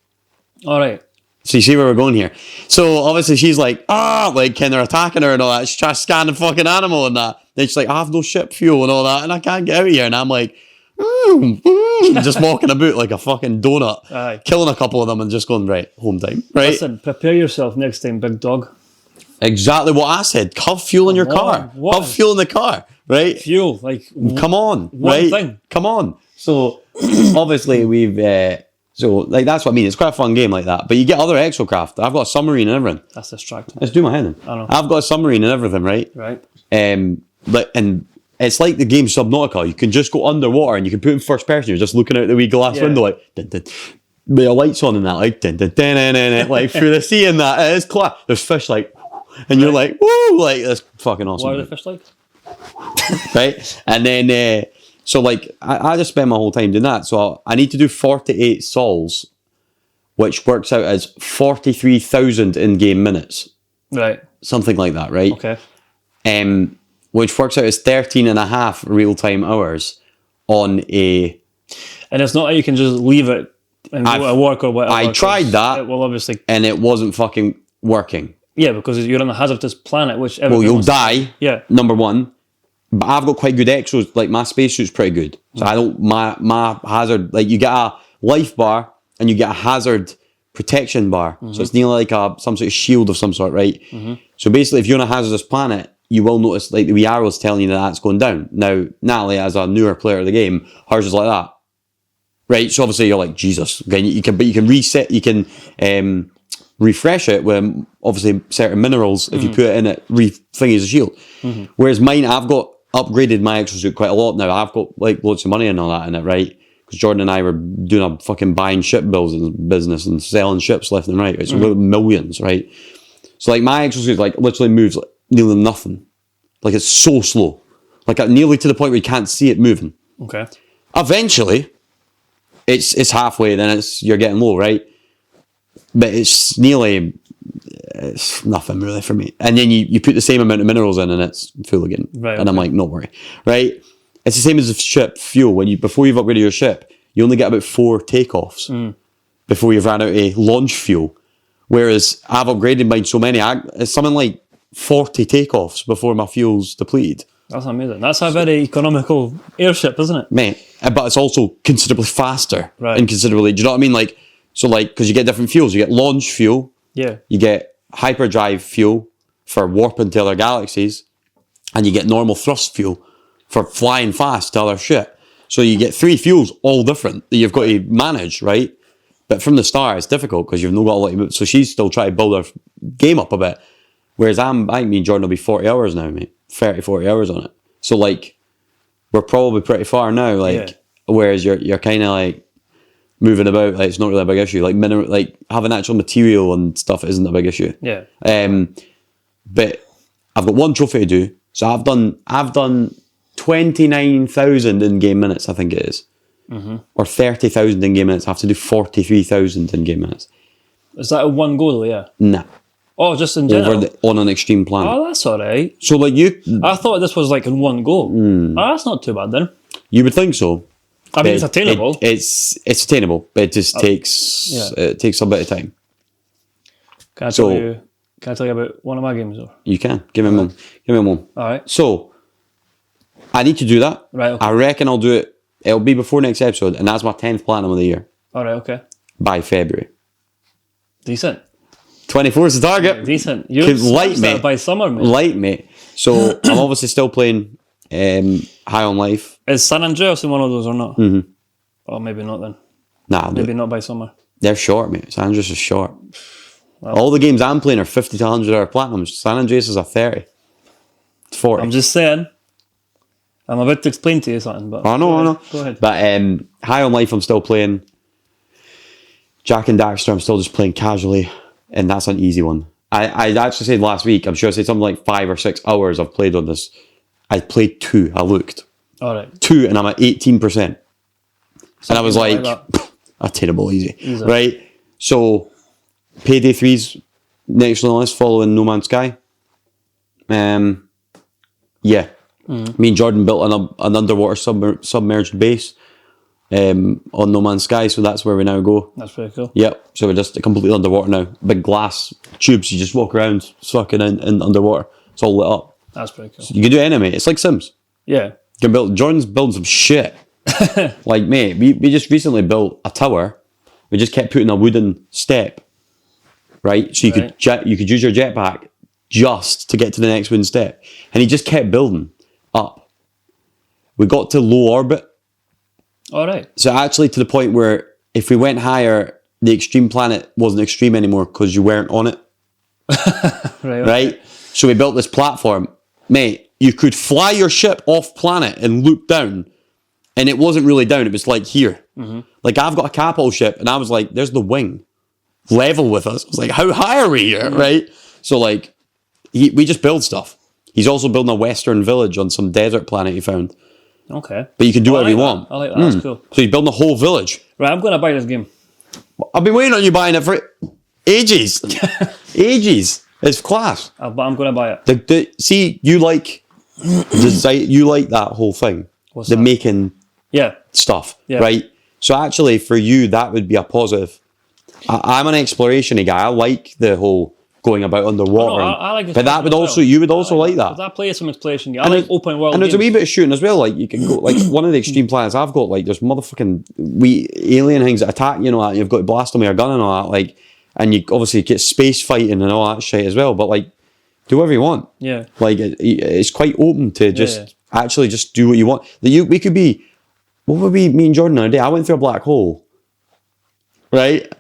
All right. So you see where we're going here. So obviously she's like, and they're attacking her and all that. She's trying to scan the fucking animal and that. Then she's like, I have no ship fuel and all that, and I can't get out of here. And I'm like, just walking about like a fucking donut, Aye. killing a couple of them and just going, right, home time, right? Listen, prepare yourself next time, big dog. Exactly what I said. Have fuel in your Come car. on, what Have is- fuel in the car, right? Fuel, like... Come on, One right? thing. Come on. So obviously we've that's what I mean. It's quite a fun game like that. But you get other exocraft. I've got a submarine and everything. That's distracting. Let's do my head in. I know. I've got a submarine and everything, right? Right. And it's like the game Subnautica. You can just go underwater and you can put in first person. You're just looking out the wee glass Yeah. window like dun, dun, with your lights on and that, like dun, dun, dun, dun, dun, dun, like through the sea and that. It's class. There's fish like, and you're like, woo, like that's fucking awesome. What are the fish like? Right? And then, so like, I just spend my whole time doing that. So I need to do 48 sols, which works out as 43,000 in-game minutes. Right. Something like that, right? Okay. Which works out as 13 and a half real-time hours on a... And it's not that you can just leave it and go to work or whatever. I tried 'cause that. It will obviously... And it wasn't fucking working. Yeah, because you're on a hazardous planet, which... Well, everyone you'll wants- die, Yeah. number one. But I've got quite good exos. Like, my spacesuit's pretty good. So I don't... My hazard... Like, you get a life bar and you get a hazard protection bar. So it's nearly like some sort of shield of some sort, right? So basically, if you're on a hazardous planet, you will notice, like, the wee arrows telling you that that's going down. Now, Natalie, as a newer player of the game, hers is like that. Right? So obviously, you're like, Jesus. Okay, you can reset... You can... refresh it with obviously certain minerals. If you put it in it, thingy as a shield. Whereas mine, I've got upgraded my exosuit quite a lot now. I've got like loads of money and all that in it, right? Because Jordan and I were doing a fucking buying ship business and selling ships left and right. So we're millions, right? So like my exosuit like literally moves like nearly nothing. Like it's so slow. Like nearly to the point where you can't see it moving. Okay. Eventually, it's halfway, then you're getting low, right? But it's nothing really for me. And then you put the same amount of minerals in and it's full again. Right, and I'm okay. like, no worry. Right? It's the same as the ship fuel. Before you've upgraded your ship, you only get about 4 takeoffs before you've ran out of launch fuel. Whereas I've upgraded mine so many, it's something like 40 takeoffs before my fuel's depleted. That's amazing. That's a very economical airship, isn't it? Mate, but it's also considerably faster. Right. And considerably, do you know what I mean? Like, so like, because you get different fuels. You get launch fuel, Yeah. you get hyperdrive fuel for warping to other galaxies, and you get normal thrust fuel for flying fast to other shit. So you get 3 fuels, all different, that you've got to manage, right? But from the start, it's difficult because you've not got a lot of move. So she's still trying to build her game up a bit. Whereas I think me and Jordan will be 40 hours now, mate. 30, 40 hours on it. So, like, we're probably pretty far now, like, whereas you're kind of, like, moving about, like, it's not really a big issue. Like, like, having actual material and stuff isn't a big issue. Yeah. But I've got 1 trophy to do. So I've done 29,000 in-game minutes, I think it is. Mm-hmm. Or 30,000 in-game minutes. I have to do 43,000 in-game minutes. Is that a 1 goal, though? Yeah. Nah. Oh, just in general? On an extreme planet. Oh, that's all right. So, like, I thought this was like in 1 go. Oh, that's not too bad then. you would think so. I mean, it's attainable. It's attainable, but it just takes it takes a bit of time. Can I tell you about one of my games, though? You can. Give me one. Give me one. All right. So, I need to do that. Right, okay. I reckon I'll do it. It'll be before next episode, and that's my 10th platinum of the year. All right, okay. By February. Decent. 24 is the target. Decent. You're Light, mate. by summer, mate. Light, mate. So, I'm obviously still playing High on Life. Is San Andreas in one of those or not? Mm-hmm. Oh, maybe not then. Nah, I'll do Maybe it. not by summer. They're short, mate. San Andreas is short. Well. All the games I'm playing are 50 to 100 hour platinums. San Andreas is a 30. It's 40. I'm just saying. I'm about to explain to you something, but I know. Go ahead. But High on Life, I'm still playing. Jack and Daxter, I'm still just playing casually, and that's an easy one. I actually said last week, I'm sure I said something like 5 or 6 hours I've played on this. I played 2. I looked. All right. 2, and I'm at 18%. And I was like, that. attainable, easy. Right? So, Payday 3's next on the list, following No Man's Sky. Yeah. Me and Jordan built an underwater submerged base on No Man's Sky, so that's where we now go. That's pretty cool. Yep. So we're just completely underwater now. Big glass tubes. You just walk around, sucking in underwater. It's all lit up. That's pretty cool. You can do it anyway. It's like Sims. Yeah. You can build. Jordan's building some shit. Like, mate, we just recently built a tower. We just kept putting a wooden step, right? So you could use your jetpack just to get to the next wooden step, and he just kept building up. We got to low orbit. All right. So actually to the point where if we went higher, the extreme planet wasn't extreme anymore because you weren't on it. Right? So we built this platform. Mate, you could fly your ship off planet and loop down, and it wasn't really down, it was like here. Mm-hmm. Like, I've got a capital ship, and I was like, there's the wing. Level with us. I was like, how high are we here? Mm-hmm. Right? So, like, we just build stuff. He's also building a western village on some desert planet he found. Okay. But you can do whatever you want. I like that. That's cool. So he's building a whole village. Right, I'm going to buy this game. I've been waiting on you buying it for ages. Ages. It's class. But I'm going to buy it. See, you like design, you like that whole thing. What's the that? making Yeah. stuff, Yeah. right? So actually, for you, that would be a positive. I'm an exploration guy. I like the whole going about underwater. No, I like but that would also, you would also like that. Because I play some exploration game. I like open world And there's games. a wee bit of shooting as well. Like, you can go, like, one of the extreme planets I've got, like, there's motherfucking wee alien things that attack you, and all that. You've got to blast them with your gun and all that. Like, and you obviously get space fighting and all that shit as well. But, like, do whatever you want. Yeah. Like, it's quite open to just actually just do what you want. We could be, what would be me and Jordan the other day? I went through a black hole, right?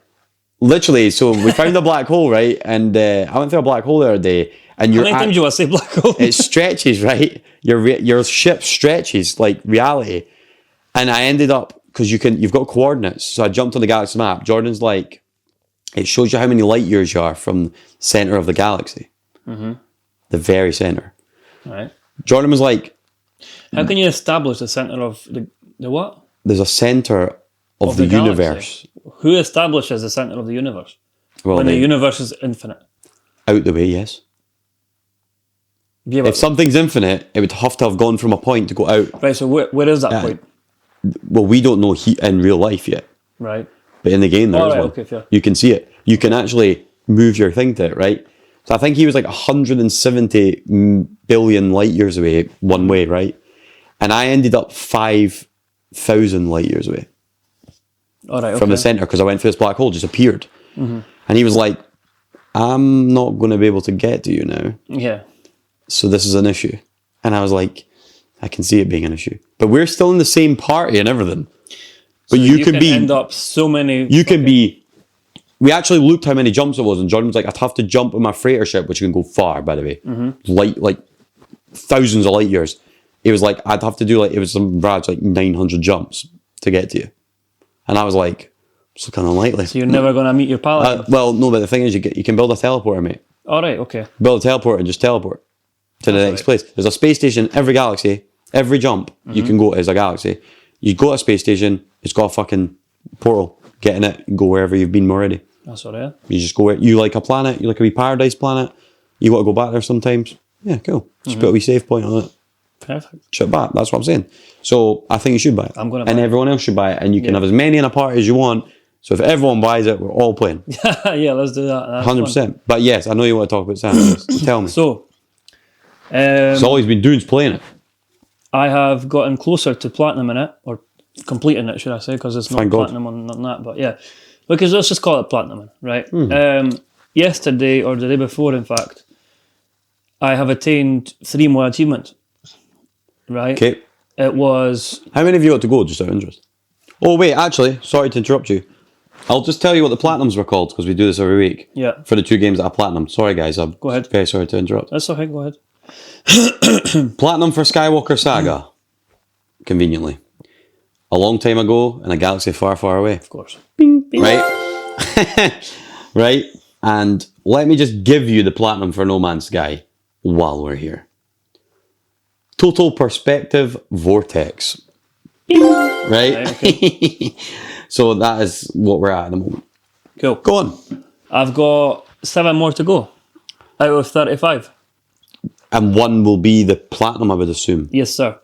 Literally, so we found a black hole, right? And I went through a black hole the other day, and How many times do you want to say black hole? it stretches, right? Your ship stretches like reality, and I ended up because you've got coordinates. So I jumped on the galaxy map. Jordan's like, it shows you how many light years you are from the center of the galaxy, the very center. Right. Jordan was like, how can you establish the center of the what? there's a center of the galaxy. universe. Who establishes the center of the universe? Well, When the universe is infinite. out the way, yes. If something's infinite, it would have to have gone from a point to go out. Right, so where is that point? Well, we don't know in real life yet, Right. but in the game there is Alright, one. okay, fair. You can see it. You can actually move your thing to it, right? So I think he was like 170 billion light years away one way, right? And I ended up 5,000 light years away All right, from the okay. center because I went through this black hole, just appeared. And he was like, I'm not going to be able to get to you now. Yeah. So this is an issue. And I was like, I can see it being an issue. But we're still in the same party and everything. But So you can be... end up so many... You can be... We actually looked how many jumps it was, and John was like, I'd have to jump with my freighter ship, which can go far, by the way. Like thousands of light years. He was like, I'd have to do it was some Brad's like 900 jumps to get to you. And I was like, it's looking unlikely. So you're never going to meet your pilot? Well, no, but the thing is, you can build a teleporter, mate. All right, okay. Build a teleporter and just teleport to the next place. There's a space station, every galaxy, every jump you can go to is a galaxy. You go to a space station, it's got a fucking portal. Get in it, go wherever you've been already. That's all right. You just go where you like a planet, you like a wee paradise planet, you want to go back there sometimes. Yeah, cool. Just put a wee save point on it. Perfect. Ship back. That's what I'm saying. So I think you should buy it. I'm gonna and buy it. everyone else should buy it. And you can have as many in a party as you want. So if everyone buys it, we're all playing. Yeah, let's do that. That's 100%. fun. But yes, I know you want to talk about Sanders. Tell me. So, It's all he's been doing is playing it. I have gotten closer to platinum in it, or completing it, should I say, because it's not Thank God. platinum on that, but yeah. Because let's just call it platinum, right? Yesterday, or the day before, in fact, I have attained 3 more achievements, right? Okay. It was... How many of you got to go, just out of interest? Oh, wait, actually, sorry to interrupt you. I'll just tell you what the platinums were called, because we do this every week. Yeah. For the 2 games that are platinum. Sorry, guys. I'm Go ahead. very sorry to interrupt. That's okay, go ahead. Platinum for Skywalker Saga. Conveniently. A long time ago in a galaxy far, far away. Of course. Right? Right? And let me just give you the platinum for No Man's Sky while we're here. Total Perspective Vortex. Right? Right, okay. So that is what we're at the moment. Cool. Go on. I've got 7 more to go out of 35. And one will be the platinum, I would assume. Yes, sir.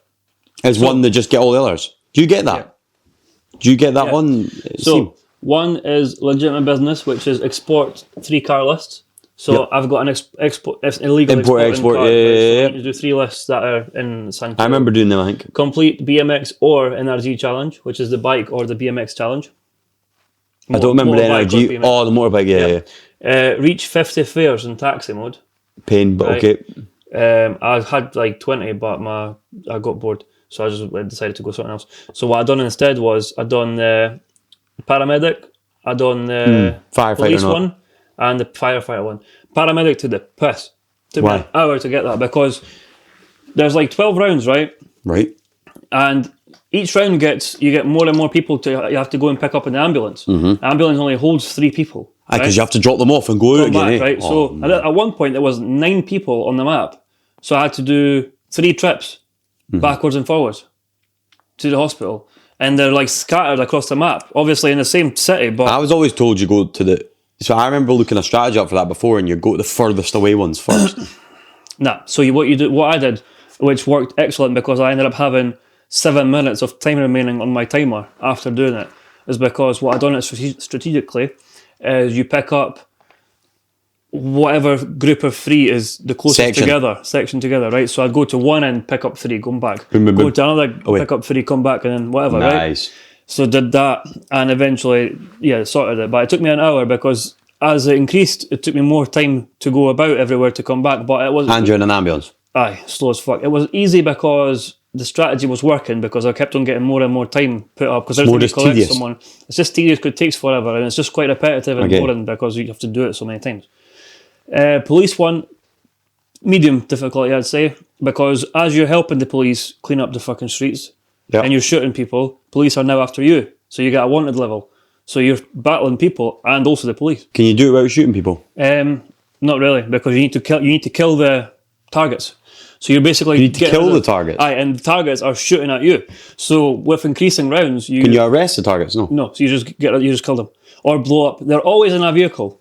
Is one that just get all the others? Do you get that? Yeah. Do you get that Yeah. one? So, one is legitimate business, which is export 3 car lists. So Yep. I've got an illegal Import, export, car, yeah, right? So yeah, I need to do 3 lists that are in San I remember doing them, I think. Complete BMX or NRG challenge, which is the bike or the BMX challenge. I don't remember the Motorbike or NRG. BMX. Oh, the motorbike, yeah. Reach 50 fares in taxi mode. Pain, but Right. okay. I had like 20, but I got bored, so I just decided to go something else. So what I done instead was I done the paramedic, I done the Firefighter police not. one, and the firefighter one. Paramedic to the piss. Took me Why? an hour to get that because there's like 12 rounds, right? Right. And each round you get more and more people you have to go and pick up in the ambulance. The ambulance only holds 3 people. Because right? you have to drop them off and go out Come again, back, eh? right? Oh, So at one point there was 9 people on the map, so I had to do 3 trips backwards and forwards to the hospital, and they're like scattered across the map, obviously in the same city. But I was always told you go to the... So I remember looking a strategy up for that before, and you go to the furthest away ones first. nah. So what I did, which worked excellent because I ended up having 7 minutes of time remaining on my timer after doing it, is because what I done it strategically is you pick up whatever group of 3 is the closest section together, right? So I'd go to one end, pick up 3, come back. Boom, boom, Go boom. to another, Away. pick up 3, come back, and then whatever, right? Nice. So did that, and eventually, sorted it. But it took me an hour because as it increased, it took me more time to go about everywhere to come back. But it was And you're in an ambulance. slow as fuck. It was easy because the strategy was working because I kept on getting more and more time put up because every more time you just collect tedious. someone, it's just tedious because it takes forever and it's just quite repetitive and Okay. boring because you have to do it so many times. Police one, medium difficulty I'd say, because as you're helping the police clean up the fucking streets Yeah. and you're shooting people, police are now after you. So you get a wanted level. So you're battling people and also the police. Can you do it without shooting people? Not really, because you need to kill the targets. So you're basically You need to kill the targets? Aye, and the targets are shooting at you. So with increasing rounds, Can you arrest the targets? No. no, so you just kill them or blow up. They're always in a vehicle.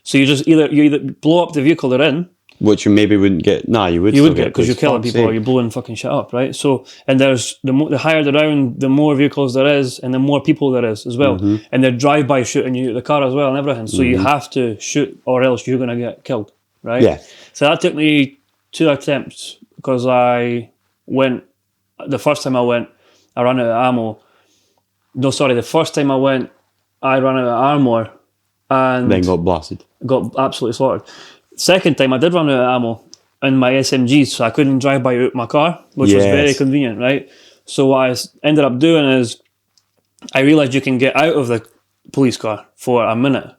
So you either blow up the vehicle they're in. Which you maybe wouldn't get. Nah, you would. You still would get because you're police. killing Fuck's people or sake. you're blowing fucking shit up, right? So and there's the higher the round, the more vehicles there is, and the more people there is as well. Mm-hmm. And they're drive-by shooting you at the car as well and everything. So you have to shoot or else you're gonna get killed, right? Yeah. So that took me 2 attempts because I went. The first time I went, I ran out of ammo. No, sorry. The first time I went, I ran out of armor, and Then got blasted. got absolutely slaughtered. Second time, I did run out of ammo in my SMGs, so I couldn't drive by out my car, which was very Yes. convenient, right? So what I ended up doing is I realised you can get out of the police car for a minute,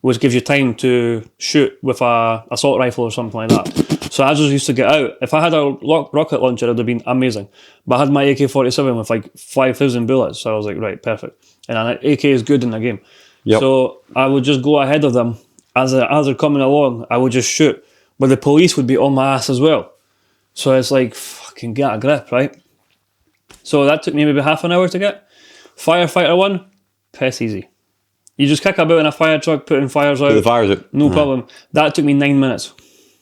which gives you time to shoot with a assault rifle or something like that. So I just used to get out. If I had a rocket launcher, it would have been amazing. But I had my AK-47 with like 5,000 bullets, so I was like, right, perfect. And an AK is good in the game. Yep. So I would just go ahead of them as they're coming along. I would just shoot, but the police would be on my ass as well. So it's like, fucking get a grip, right? So that took me maybe half an hour to get. Firefighter 1, piss easy. You just kick about in a fire truck, putting fires out. Put the fires out. No problem. That took me 9 minutes.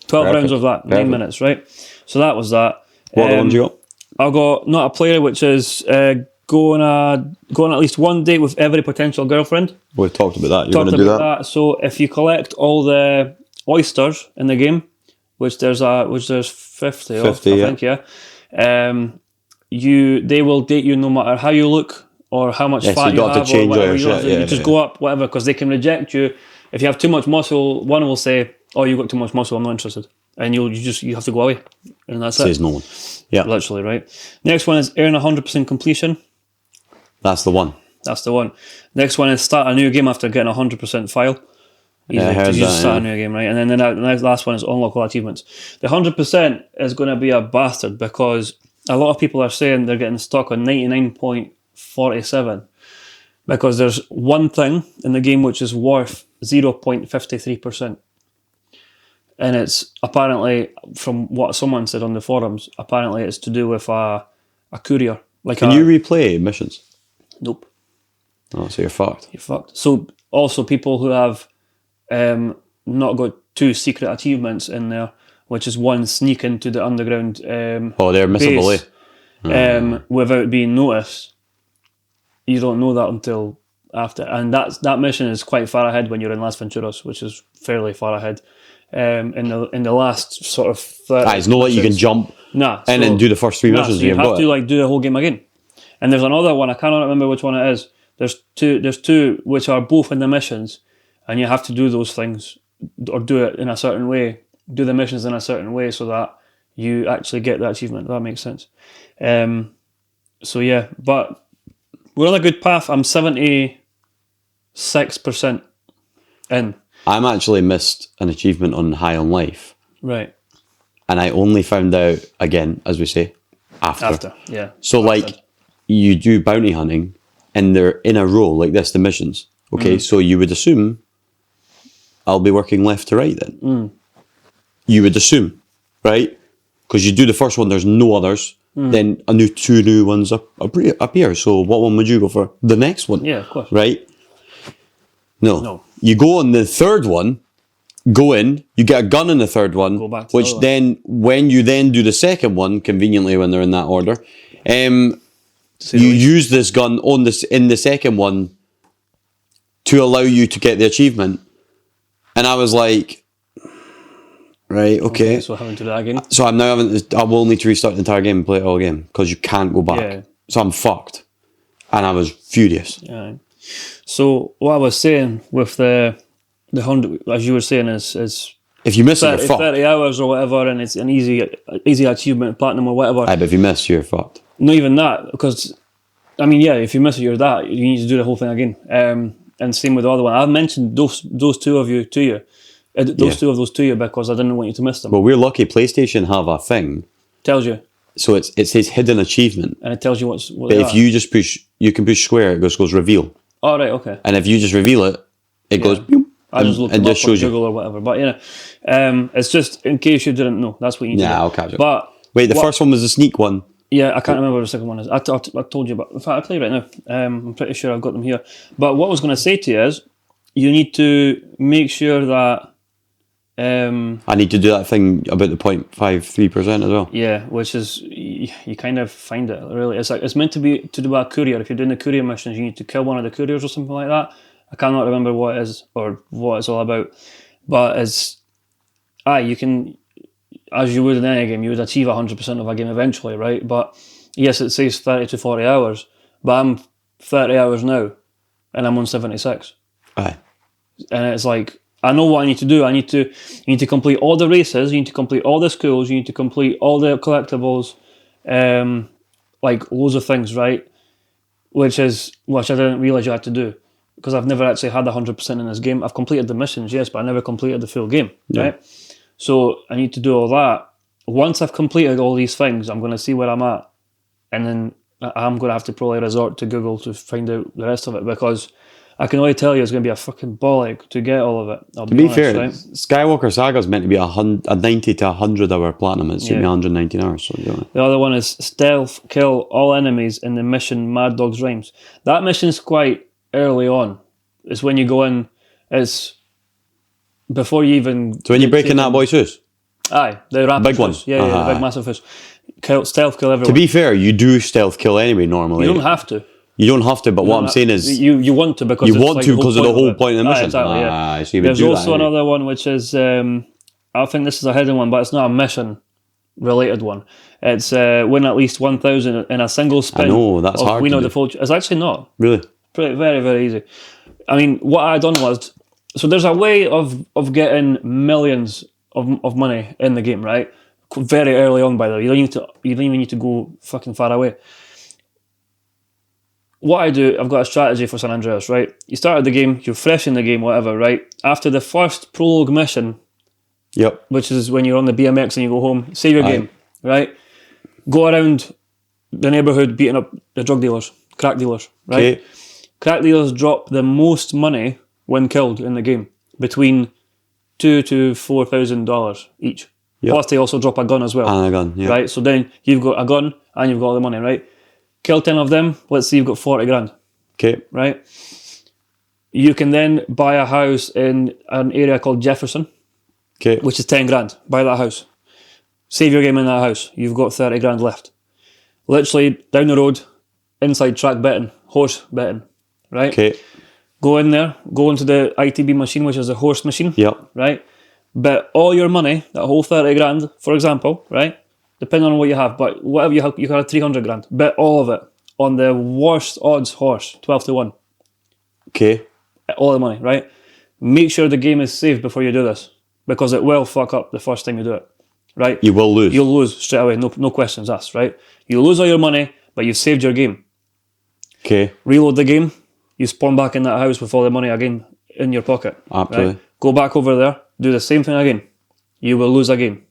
12 Perfect. rounds of that, 9 Perfect. minutes, right? So that was that. What other ones you got? I got not a player, which is go on at least one date with every potential girlfriend. We talked about that. You're Talked going to do about that? So if you collect all the oysters in the game, which there's 50 of, 50, I yeah. think, they will date you no matter how you look or how much Yeah, so fat you you don't have have to change or all whatever. your You, don't have shit, to- you yeah, just yeah. go up, whatever, because they can reject you. If you have too much muscle, one will say, "Oh, you got too much muscle. I'm not interested," and you have to go away, and that's Says it. no one. Yeah, Literally, right? Next one is earn 100% completion. that's the one. That's the one. Next one is start a new game after getting 100% file. Easy. Yeah, I heard You just that, start yeah. a new game, right? And then the last one is unlock all achievements. The 100% is going to be a bastard because a lot of people are saying they're getting stuck on 99.47 because there's one thing in the game which is worth 0.53%. And it's apparently, from what someone said on the forums, apparently it's to do with a courier. Like Can you replay missions? Nope. Oh, so you're fucked. You're fucked. So also people who have not got 2 secret achievements in there, which is one sneak into the underground Oh, they're missable, base, without being noticed. You don't know that until after, and that mission is quite far ahead when you're in Las Venturas, which is fairly far ahead. In the last sort of 30 It's not like you can jump Nah, and then do the first 3 missions so and you you've have got to it. like do the whole game again. And there's another one, I cannot remember which one it is. There's two which are both in the missions, and you have to do those things or do it in a certain way, do the missions in a certain way so that you actually get the achievement. That makes sense. So yeah, but we're on a good path. I'm 76% in. I'm actually missed an achievement on High on Life, Right. and I only found out, again, as we say, after. Yeah. So, like, you do bounty hunting, and they're in a row like this, the missions. Okay, so you would assume I'll be working left to right then. You would assume, right? Because you do the first one, there's no others. Then two new ones appear. So what one would you go for? The next one. Yeah, of course. Right? No. No. You go on the third one, go in, you get a gun in the third one, Go back to the which other one. then, when you then do the second one, conveniently when they're in that order, you use this gun in the second one to allow you to get the achievement. And I was like, right, okay. So having to do that again. So I'm now I will need to restart the entire game and play it all again because you can't go back. Yeah. So I'm fucked. And I was furious. Yeah. So what I was saying with the 100, as you were saying, is If you miss it, you're 30, fucked. 30 hours or whatever, and it's an easy achievement, platinum or whatever. Aye, but if you miss, you're fucked. Not even that, because I mean, yeah, if you miss it, you're that. You need to do the whole thing again. And same with the other one. I've mentioned those two of you to you, two of those to you because I didn't want you to miss them. Well, we're lucky. PlayStation have a thing. Tells you, So it says hidden achievement. and it tells you what But they if are. you just push, you can push square, it goes reveal. Oh, right, okay. And if you just reveal it, it goes boom, I just looked and them up just on shows you. Google or whatever. But it's just in case you didn't know. That's what you need to Nah, know. I'll catch it. But Wait, the what- first one was the sneak one. Yeah, I can't remember what the second one is. I told you about. In fact, I'll tell you right now. I'm pretty sure I've got them here. But what I was going to say to you is, you need to make sure that, I need to do that thing about the 0.53% as well. yeah, which is you kind of find it really. It's like it's meant to be to do a courier. If you're doing the courier missions, you need to kill one of the couriers or something like that. I cannot remember what it is or what it's all about. But you can. As you would in any game, you would achieve 100% of a game eventually, right? But yes, it says 30 to 40 hours, but I'm 30 hours now, and I'm on 76. Aye. and it's like, I know what I need to do. You need to complete all the races. You need to complete all the schools. You need to complete all the collectibles, like loads of things, right? Which I didn't realize you had to do, because I've never actually had 100% in this game. I've completed the missions, yes, but I never completed the full game, right? So I need to do all that. Once I've completed all these things, I'm going to see where I'm at, and then I'm going to have to probably resort to Google to find out the rest of it, because I can only tell you it's going to be a fucking bollock to get all of it. To be fair, right? Skywalker Saga is meant to be a 90 to 100 hour platinum. It's took me 119 hours. So the other one is stealth kill all enemies in the mission Mad Dog's Rhymes. That mission's quite early on. It's when you go in. It's before you even. So when you break in that boy's house? Aye, the rapid big one. fish. Yeah, the big massive fish. Stealth kill everyone. To be fair, you do stealth kill anyway normally. You don't have to. You don't have to, but what I'm saying is... You want to, because you want to because of the whole point of the mission. Exactly, yeah. So there's also another one which is... I think this is a hidden one, but it's not a mission-related one. It's win at least 1,000 in a single spin. I know, that's hard to do. The full... It's actually not. Really? Very, very easy. I mean, what I done was... So there's a way of getting millions of money in the game, right? Very early on, by the way. You don't even need to go fucking far away. What I do, I've got a strategy for San Andreas, right? You started the game, you're fresh in the game, whatever, right? After the first prologue mission, which is when you're on the BMX and you go home, save your game, right? Go around the neighbourhood beating up the drug dealers, crack dealers, right? Okay. Crack dealers drop the most money when killed in the game, between $2,000 to $4,000 each. Plus they also drop a gun as well. And a gun, right? So then you've got a gun and you've got all the money, right? Kill 10 of them, let's say you've got 40 grand. Okay. Right? You can then buy a house in an area called Jefferson, which is 10 grand. Buy that house. Save your game in that house. You've got 30 grand left. Literally, down the road, inside track betting, horse betting, right? Okay. Go in there, go into the ITB machine, which is a horse machine, Yep. right? Bet all your money, that whole 30 grand, for example, right? Depending on what you have, but whatever you have, you can have 300 grand. Bet all of it on the worst odds horse, 12 to 1. Okay. All the money, right? Make sure the game is saved before you do this, because it will fuck up the first time you do it, right? You will lose. You'll lose straight away, no questions asked, right? You lose all your money, but you've saved your game. Okay. Reload the game, you spawn back in that house with all the money again in your pocket. Absolutely. Right? Go back over there, do the same thing again. You will lose again.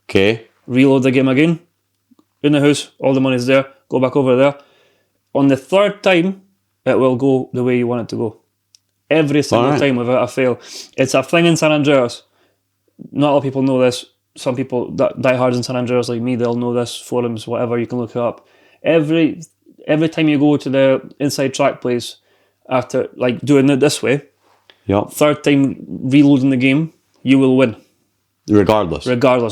Okay. Reload the game again, in the house, all the money's there, go back over there. On the third time, it will go the way you want it to go. Every single time without a fail. It's a thing in San Andreas. Not a lot of people know this. Some people that die hard in San Andreas like me, they'll know this, forums, whatever, you can look it up. Every time you go to the inside track place, after like doing it this way, third time reloading the game, you will win. Regardless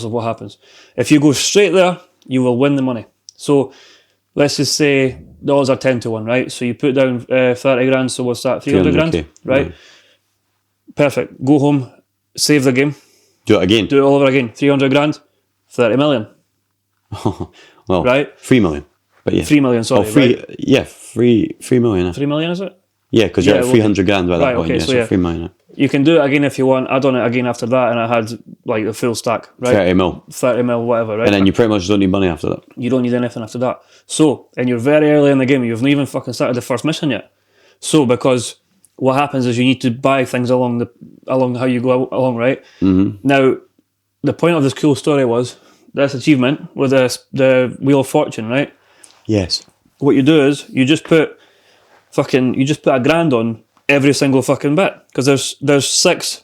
of what happens. If you go straight there, you will win the money. So let's just say the odds are 10 to 1, right? So you put down 30 grand, so what's that? 300 grand? Right? Perfect. Go home, save the game. Do it again. Do it all over again. 300 grand, 30 million. Well, right? 3 million. But yeah. 3 million, sorry. Oh, 3 million. 3 million, is it? Yeah, because you're at 300 grand by that point. Okay, so 3 million. You can do it again if you want. I done it again after that, and I had like the full stack, right? 30 mil, whatever, right? And then you pretty much don't need money after that. You don't need anything after that. So, and you're very early in the game. You've not even fucking started the first mission yet. So, because what happens is you need to buy things along how you go along, right? Mm-hmm. Now, the point of this cool story was this achievement with the Wheel of Fortune, right? Yes. What you do is you just put a grand on every single fucking bit, because there's 6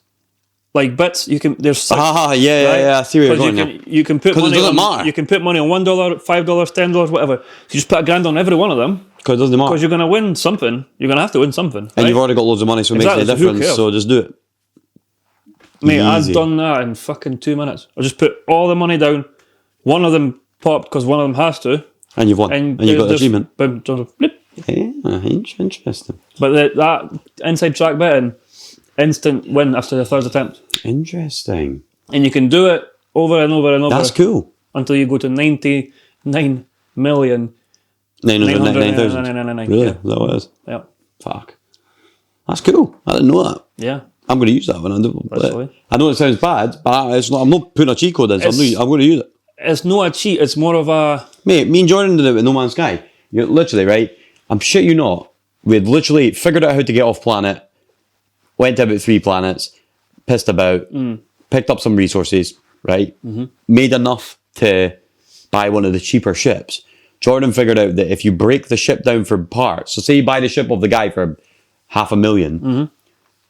like bits. There's 6. Yeah. I see where you're going. You can put money. It doesn't matter. You can put money on $1, $5, $10, whatever. So you just put a grand on every one of them. Because it doesn't matter. Because you're gonna win something. You're gonna have to win something. And you've already got loads of money, so it makes no difference. So just do it. Mate, I've done that in fucking 2 minutes. I just put all the money down. One of them popped because one of them has to. And you've won. And you've got the achievement. Blip. Yeah, interesting. But that inside track betting, instant win after the third attempt. Interesting. And you can do it over and over and over. That's cool. Until you go to 99 million. 999,000. Really? Yeah. Is that what it is? Yeah. Fuck. That's cool. I didn't know that. Yeah. I'm going to use that one. Literally. I know it sounds bad, but it's not, I'm not putting a cheat code in, so I'm going to use it. It's not a cheat. It's more of a... Mate, me and Jordan did it with No Man's Sky. You're literally, right? I'm shit you not. We'd literally figured out how to get off planet, went to about 3 planets, pissed about, picked up some resources, right? Made enough to buy one of the cheaper ships. Jordan figured out that if you break the ship down for parts, so say you buy the ship of the guy for $500,000,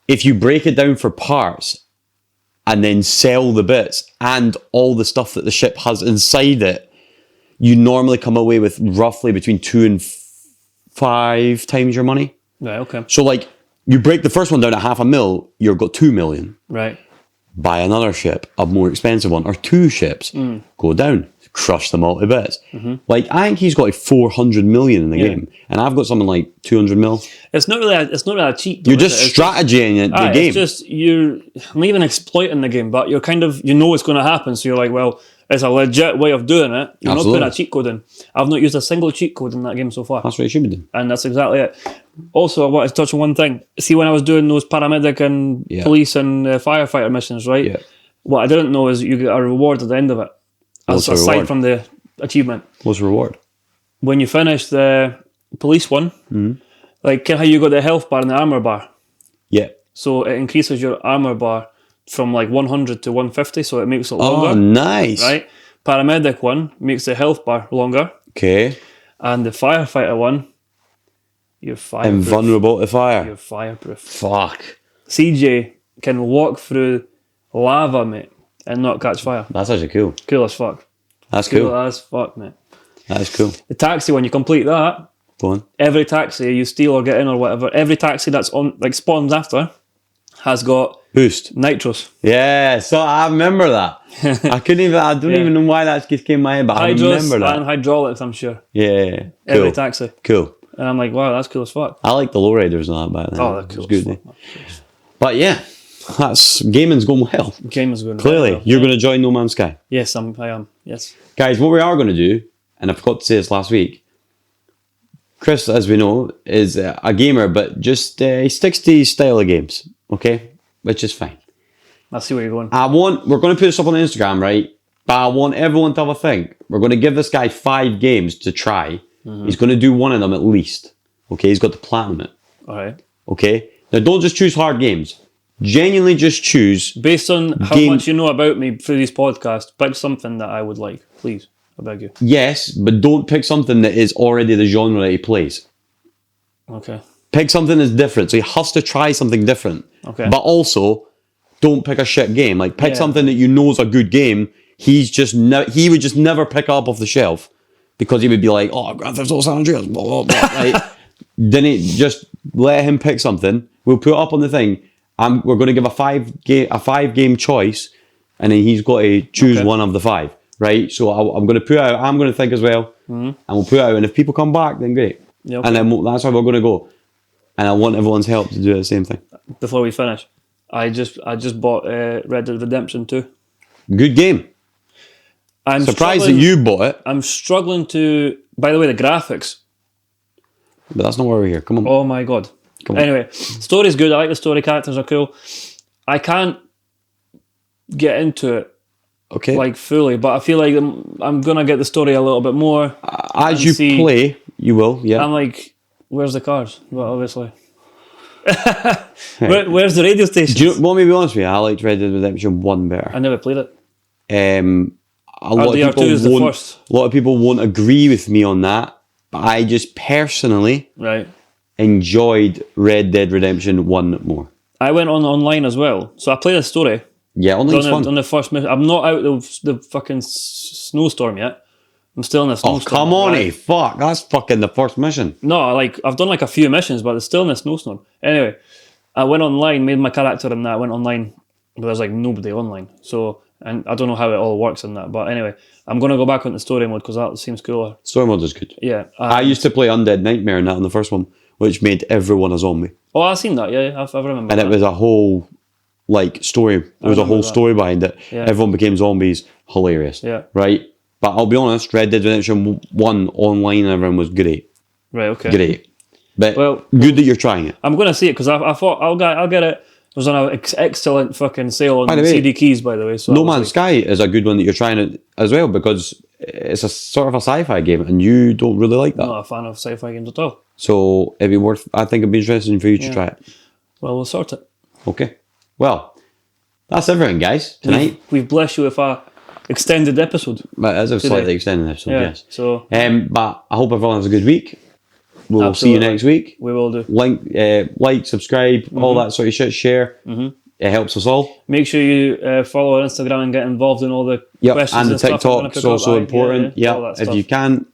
if you break it down for parts and then sell the bits and all the stuff that the ship has inside it, you normally come away with roughly between 2 and 5 times your money. Right, okay. So like, you break the first one down at $500,000, you've got 2 million. Right. Buy another ship, a more expensive one, or 2 ships, go down, crush them all to bits. Like, I think he's got like 400 million in the game, and I've got something like 200 mil. It's not really a cheat. Though, You're is just it? It's strategying the game. It's just, you're not even exploiting the game, but you're kind of, you know it's going to happen, so you're like, well, it's a legit way of doing it. You're Absolutely. not putting a cheat code in. I've not used a single cheat code in that game so far. That's what you should be doing. And that's exactly it. Also, I wanted to touch on one thing. See, when I was doing those paramedic and police and firefighter missions, right? Yeah. What I didn't know is you get a reward at the end of it. What's the Aside reward? from the achievement. What's the reward? When you finish the police one, like how you got the health bar and the armor bar. Yeah. So it increases your armor bar from like 100 to 150, so it makes it Oh, longer. nice. Right? Paramedic one makes the health bar longer. Okay. And the firefighter one, you're fireproof. Invulnerable to fire. You're fireproof. Fuck. CJ can walk through lava, mate, and not catch fire. That's actually cool. Cool as fuck. That's Cool cool. as fuck, mate. That's cool. The taxi, when you complete that, Go on. every taxi you steal or get in or whatever, every taxi that's on, like, spawns after, has got Boost. nitros. Yeah, so I remember that. I don't Yeah. even know why that just came in my head, but I Hydros remember that. and hydraulics, I'm sure. Yeah. Every Cool. taxi. Cool. And I'm like, wow, that's cool as fuck. I like the lowriders and that back then. Oh, It that's was cool as good. fuck. But yeah, that's gaming's going well. Game is going Clearly, well. you're going to join No Man's Sky. Yes, I am. Yes. Guys, what we are going to do, and I forgot to say this last week, Chris, as we know, is a gamer, but just he sticks to his style of games, okay? Which is fine. I see where you're going. We're going to put this up on Instagram, right? But I want everyone to have a think. We're going to give this guy 5 games to try. He's going to do one of them at least. Okay, he's got to platinum it. All right. Okay? Now, don't just choose hard games. Genuinely just choose. Based on how Game- much you know about me through these podcasts, pick something that I would like, please. I beg you. Yes, but don't pick something that is already the genre that he plays. Okay. Pick something that's different. So he has to try something different. Okay. But also, don't pick a shit game. Like, pick Yeah. something that you know is a good game. He would just never pick up off the shelf because he would be like, oh, Grand Theft Auto San Andreas, blah, blah, blah. Right? Didn't just let him pick something. We'll put it up on the thing. We're going to give a 5-game choice, and then he's got to choose Okay. one of the 5. Right? So I'm going to put out. I'm going to think as well, and we'll put out. And if people come back, then great. Yeah, okay. And then that's how we're going to go. And I want everyone's help to do the same thing. Before we finish, I just bought Red Dead Redemption 2. Good game. I'm Surprised that struggling- you bought it, I'm struggling to. By the way, the graphics. but that's not why we're here. Come on. Oh my god. Come on. Anyway, story's good. I like the story. Characters are cool. I can't get into it Okay. like fully, but I feel like I'm gonna get the story a little bit more. As and you see- play, you will. Yeah. I'm like, where's the cars? Well, obviously. Where's the radio station? Do you want me to be honest with you? I liked Red Dead Redemption 1 better. I never played it. A lot of RDR2 people is the won't. first. A lot of people won't agree with me on that, but I just personally Right. enjoyed Red Dead Redemption 1 more. I went online as well, so I played the story. Yeah, only's fun. On the first mission. I'm not out the fucking snowstorm yet. I'm still in the Oh, snowstorm. come on, right? fuck! That's fucking the first mission. No, I've done like a few missions, but it's still in the snowstorm. Anyway, I went online, made my character in that. I went online, but there's like nobody online. So, and I don't know how it all works in that. But anyway, I'm gonna go back on the story mode because that seems cooler. Story mode is good. Yeah. I used to play Undead Nightmare in that on the first one, which made everyone a zombie. Oh, I've seen that. Yeah, I've remember. And that. it was a whole story. There was a whole remember that. story behind it. Yeah. Everyone became zombies. Hilarious. Yeah. Right? But I'll be honest, Red Dead Redemption 1 online and everyone was great. Right. Okay. Great. But Well- good that you're trying it. I'm gonna see it because I thought I'll get it. was on an excellent fucking sale on By the way, CD keys, by the way. So I No was Man's Sky is a good one that you're trying it as well because it's a sort of a sci-fi game and you don't really like that. not a fan of sci-fi games at all. So it'd be worth. I think it'd be interesting for you to try it. Well, we'll sort it. Okay. Well, that's everything, guys. Tonight, We've blessed you with a extended episode. but as a slightly extended episode, Yeah. yes. So But I hope everyone has a good week. We'll see you Absolutely. next week. we will do. Like, subscribe, all that sort of shit. Share. It helps us all. Make sure you follow our Instagram and get involved in all the Yep. questions And the stuff we're gonna TikTok's pick up. also Aye, important. yeah, Yeah. all that If stuff. you can.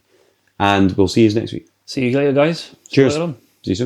And we'll see you next week. See you later, guys. See you Cheers. later on.